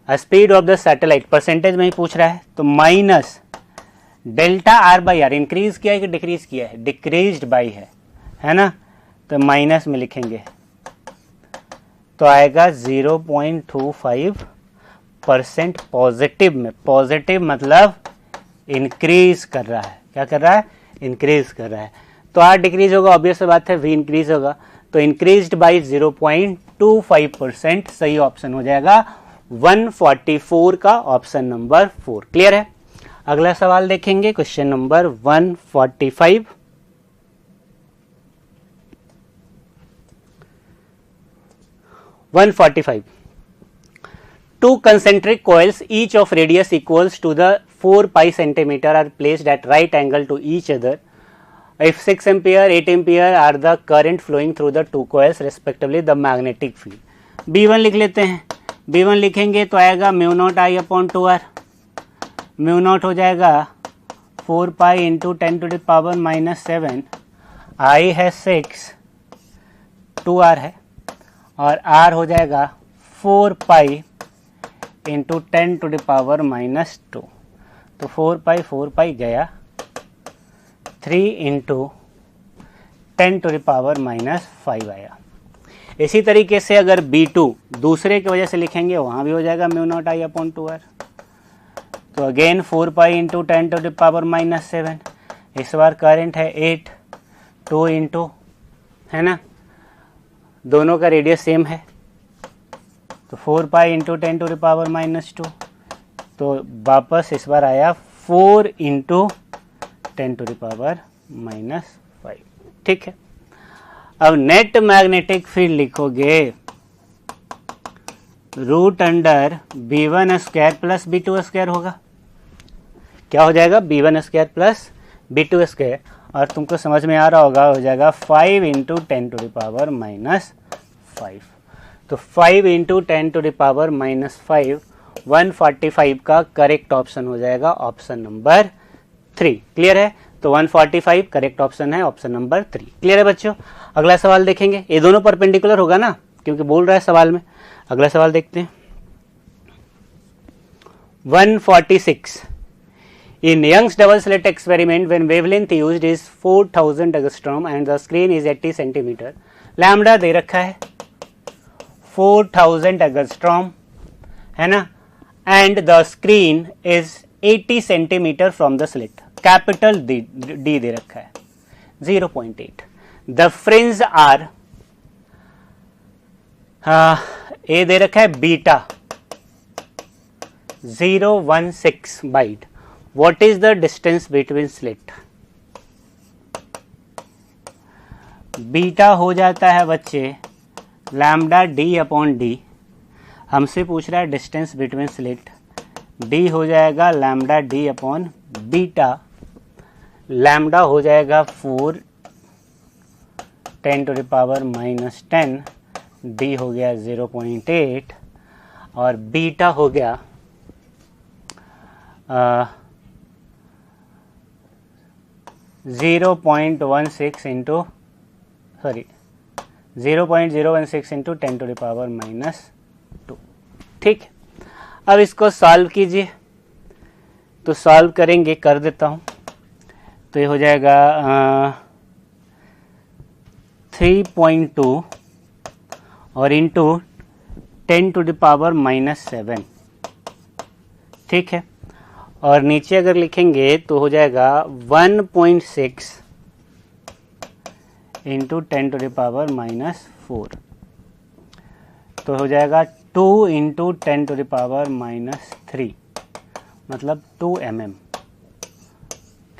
speed of the satellite percentage में ही पूछ रहा है, तो माइनस डेल्टा r/r, इंक्रीज किया है कि डिक्रीज किया है? डिक्रीज्ड बाई है ना, तो माइनस में लिखेंगे तो आएगा 0.25% पॉजिटिव में। पॉजिटिव मतलब इंक्रीज कर रहा है, क्या कर रहा है? इंक्रीज कर रहा है। तो r डिक्रीज होगा, ऑब्वियस बात है, v इंक्रीज होगा, तो इंक्रीज्ड बाई 0.25% सही ऑप्शन हो जाएगा 144 का ऑप्शन नंबर 4। क्लियर है? अगला सवाल देखेंगे question number 145। Two concentric coils, each of radius equals to the 4 pi centimeter, are placed at right angle to each other. If 6 ampere, 8 ampere are the current flowing through the two coils respectively, the magnetic field। B1 लिख लेते हैं, B1 लिखेंगे तो आएगा μ0I/2r, μ0 हो जाएगा 4 pi into 10⁻⁻7, I है 6, 2r है, और r हो जाएगा 4 pi इंटू 10⁻⁻2, तो 4 pi गया, 3 इंटू 10⁻⁻5 आया। इसी तरीके से अगर B2 दूसरे की वजह से लिखेंगे वहाँ भी हो जाएगा μ0I/2r, तो again 4 pi into 10 to the power minus 7, इस बार करंट है 8, 2 इंटू, है ना, दोनों का रेडियस सेम है, तो 4 pi into 10 to the power minus 2, तो वापस इस बार आया 4 into 10 to the power minus 5। ठीक है, अब नेट मैग्नेटिक फील्ड लिखोगे root under b1 square plus b2 square होगा। क्या हो जाएगा? b1 square plus b2 square, और तुमको समझ में आ रहा होगा, हो जाएगा 5 into 10 to the power minus 5। तो 5 into 10 to the power minus 5, 145 का करेक्ट ऑप्शन हो जाएगा ऑप्शन नंबर 3। क्लियर है? तो 145 करेक्ट ऑप्शन है ऑप्शन नंबर 3। क्लियर है बच्चों? अगला सवाल देखेंगे, ये दोनों परपेंडिकुलर होगा ना, क्योंकि बोल रहा है सवाल में। अगला सवाल देखते हैं, 146 in Young's double slit experiment when wavelength used is 4000 angstrom and the screen is 80 centimeter, lambda दे रखा है 4000 angstrom, है ना, and the screen is 80 centimeter from the slit, capital D दे रखा है 0.8, the fringe are ए दे रखा है बीटा 0.16 बाइट, what is the distance between slit? Beta हो जाता है बच्चे लैम्डा डी अपॉन डी, हमसे पूछ रहा है डिस्टेंस बिटवीन स्लिट, डी हो जाएगा lambda D upon beta, lambda हो जाएगा 4 10 to the power minus 10, D हो गया 0.8 और बीटा हो गया 0.16 into 0.016 into 10 to the power minus 2। ठीक है, अब इसको सॉल्व कीजिए, तो सॉल्व करेंगे, कर देता हूँ, तो ये हो जाएगा 3.2 और into 10 to the power minus 7। ठीक है, और नीचे अगर लिखेंगे तो हो जाएगा 1.6 into 10 to the power minus 4, तो हो जाएगा 2 into 10 to the power minus 3, मतलब 2 mm।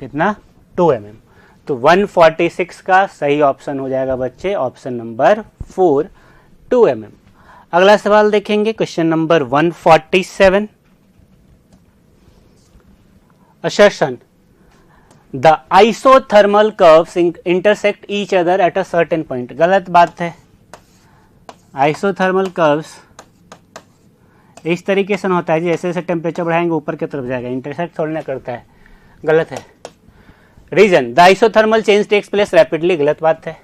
कितना? 2 mm। तो 146 का सही ऑप्शन हो जाएगा बच्चे ऑप्शन नंबर 4, 2 mm। अगला सवाल देखेंगे, question number 147, assertion the isothermal curves intersect each other at a certain point। गलत बात है, आइसोथर्मल कर्व्स इस तरीके से होता है, जैसे जैसे टेम्परेचर बढ़ाएंगे ऊपर की तरफ जाएगा, इंटरसेक्ट थोड़ी ना करता है, गलत है। Reason the isothermal change takes place rapidly, गलत बात है,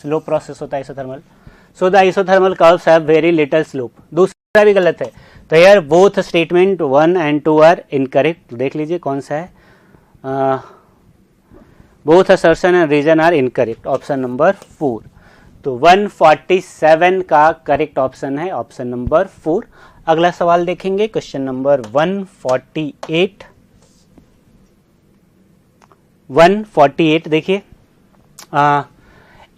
स्लो प्रोसेस होता है isothermal, so the isothermal curves have very little slope, दूसरा भी गलत है। तो यार both statement 1 and 2 are incorrect, देख लीजिए कौन सा है, both assertion and reason are incorrect, option number 4। तो 147 का करेक्ट ऑप्शन है ऑप्शन नंबर 4। अगला सवाल देखेंगे, क्वेश्चन नंबर 148 देखिए,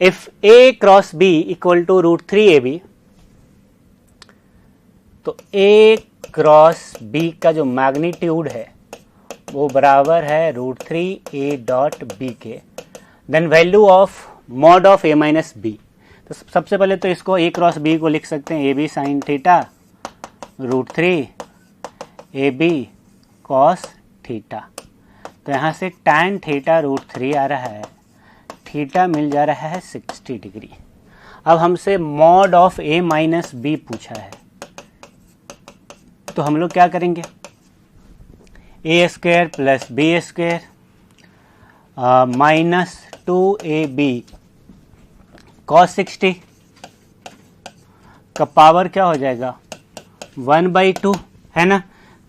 if A cross B equal to √3ab, तो ए क्रॉस बी का जो मैग्नीट्यूड है वो बराबर है √3a.b के, then value of mod of a minus B. तो सबसे पहले तो इसको a क्रॉस b को लिख सकते हैं ab sine theta √3ab cos theta, तो यहाँ से tan थीटा √3 आ रहा है, थीटा मिल जा रहा है 60 डिग्री। अब हमसे mod of a minus B पूछा है, तो हम लोग क्या करेंगे, A square plus B square minus 2ab cos 60 का पावर क्या हो जाएगा 1/2, है ना,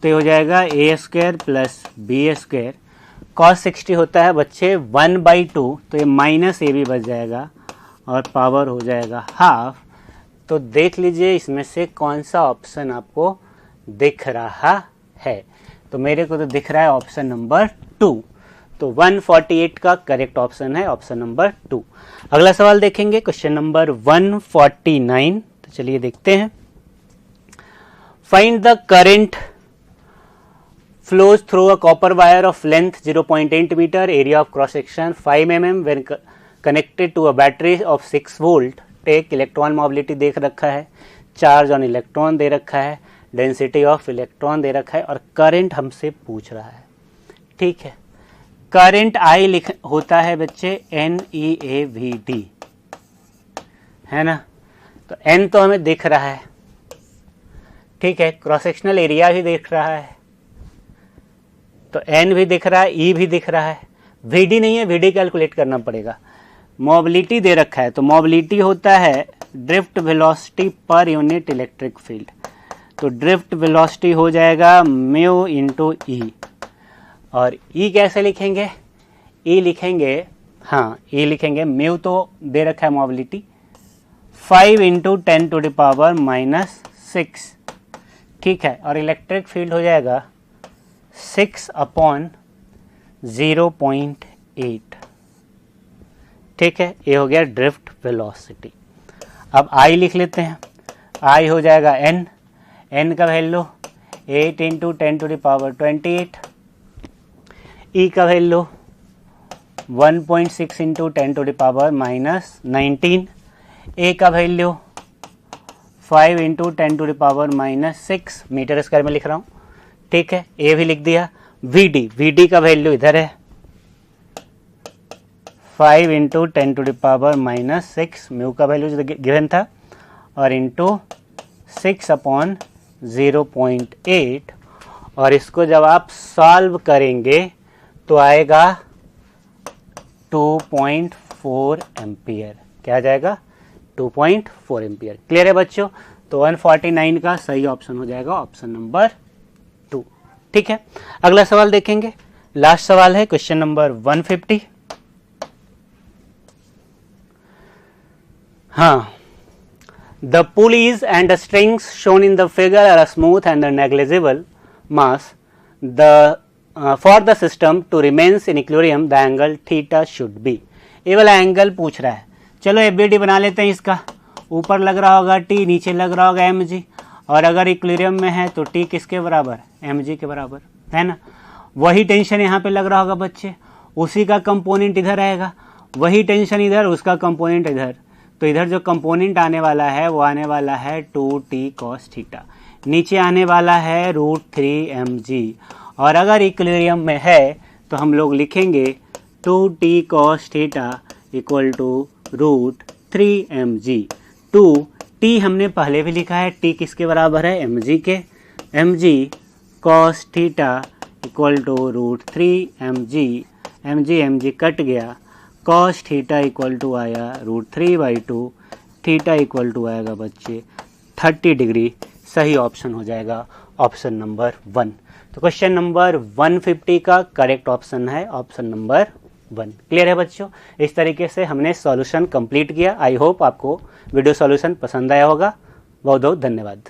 तो ये हो जाएगा A square plus B square, cos 60 होता है बच्चे 1/2, तो ये माइनस ए भी बच जाएगा और पावर हो जाएगा हाफ। तो देख लीजिए इसमें से कौन सा ऑप्शन आपको दिख रहा है। तो मेरे को तो दिख रहा है ऑप्शन नंबर 2, तो 148 का करेक्ट ऑप्शन है ऑप्शन नंबर 2। अगला सवाल देखेंगे क्वेश्चन नंबर 149। तो चलिए देखते हैं। Find the current flows through a copper wire of length 0.8 meter, area of cross section 5 mm when connected to a battery of 6 volt। Take electron mobility देख रखा है, चार्ज ऑन इलेक्ट्रॉन दे रखा है, density of electron दे रखा है और current हमसे पूछ रहा है। ठीक है, करंट आई होता है बच्चे NeAVD, है ना। तो N तो हमें दिख रहा है, ठीक है, क्रॉस सेक्शनल एरिया भी दिख रहा है, तो N भी दिख रहा है, E भी दिख रहा है, VD नहीं है, VD कैलकुलेट करना पड़ेगा। मोबिलिटी दे रखा है, तो मोबिलिटी होता है drift velocity per unit electric field. तो ड्रिफ्ट वेलोसिटी हो जाएगा म्यू इंटू ई, और ई कैसे लिखेंगे? ई लिखेंगे, हाँ ई लिखेंगे, म्यू तो दे रखा है mobility 5 into 10 to the power -6, ठीक है, और इलेक्ट्रिक फील्ड हो जाएगा 6/0.8, ठीक है, ये हो गया ड्रिफ्ट वेलोसिटी। अब आई लिख लेते हैं, आई हो जाएगा एन, एन का value 8 into 10 to the power 28, E का value 1.6 into 10 to the power -19, A का value 5 into 10 to the power -6 metre square में लिख रहा हूँ, ठीक है, ए भी लिख दिया। वीडी, वीडी का वैल्यू इधर है 5 into 10 to the power -6, mu का वैल्यू जो गिवन था, और इंटू 6/0.8, और इसको जब आप सॉल्व करेंगे तो आएगा 2.4 एम्पियर। क्या आ जाएगा? 2.4 एम्पियर। क्लियर है बच्चों? तो 149 का सही ऑप्शन हो जाएगा ऑप्शन नंबर 2। ठीक है, अगला सवाल देखेंगे, लास्ट सवाल है क्वेश्चन नंबर 150। हाँ, the pulleys and the strings shown in the figure are smooth and negligible mass. For the system to remains in equilibrium, the angle theta should be. ये वाला एंगल पूछ रहा है। चलो एबीडी बना लेते हैं इसका। ऊपर लग रहा होगा टी, नीचे लग रहा होगा एम जी, और अगर इक्विलिब्रियम में है तो टी किसके बराबर? एम जी के बराबर, है ना। वही टेंशन यहाँ पे लग रहा होगा बच्चे, उसी का कंपोनेंट इधर आएगा, वही टेंशन इधर, उसका कंपोनेंट इधर। तो इधर जो कंपोनेंट आने वाला है वो आने वाला है 2t cos थीटा, नीचे आने वाला है √3 mg, और अगर इक्विलिब्रियम में है तो हम लोग लिखेंगे 2t cos theta equal to √3 mg। 2t हमने पहले भी लिखा है, t किसके बराबर है? mg के। mg cos theta equal to √3 mg, mg cut गया, cos थीटा इक्वल टू आया √3/2, थीटा इक्वल टू आएगा बच्चे 30 डिग्री। सही ऑप्शन हो जाएगा ऑप्शन नंबर 1। तो क्वेश्चन नंबर 150 का करेक्ट ऑप्शन है ऑप्शन नंबर 1। क्लियर है बच्चों? इस तरीके से हमने सॉल्यूशन कंप्लीट किया। आई होप आपको वीडियो सॉल्यूशन पसंद आया होगा। बहुत बहुत धन्यवाद।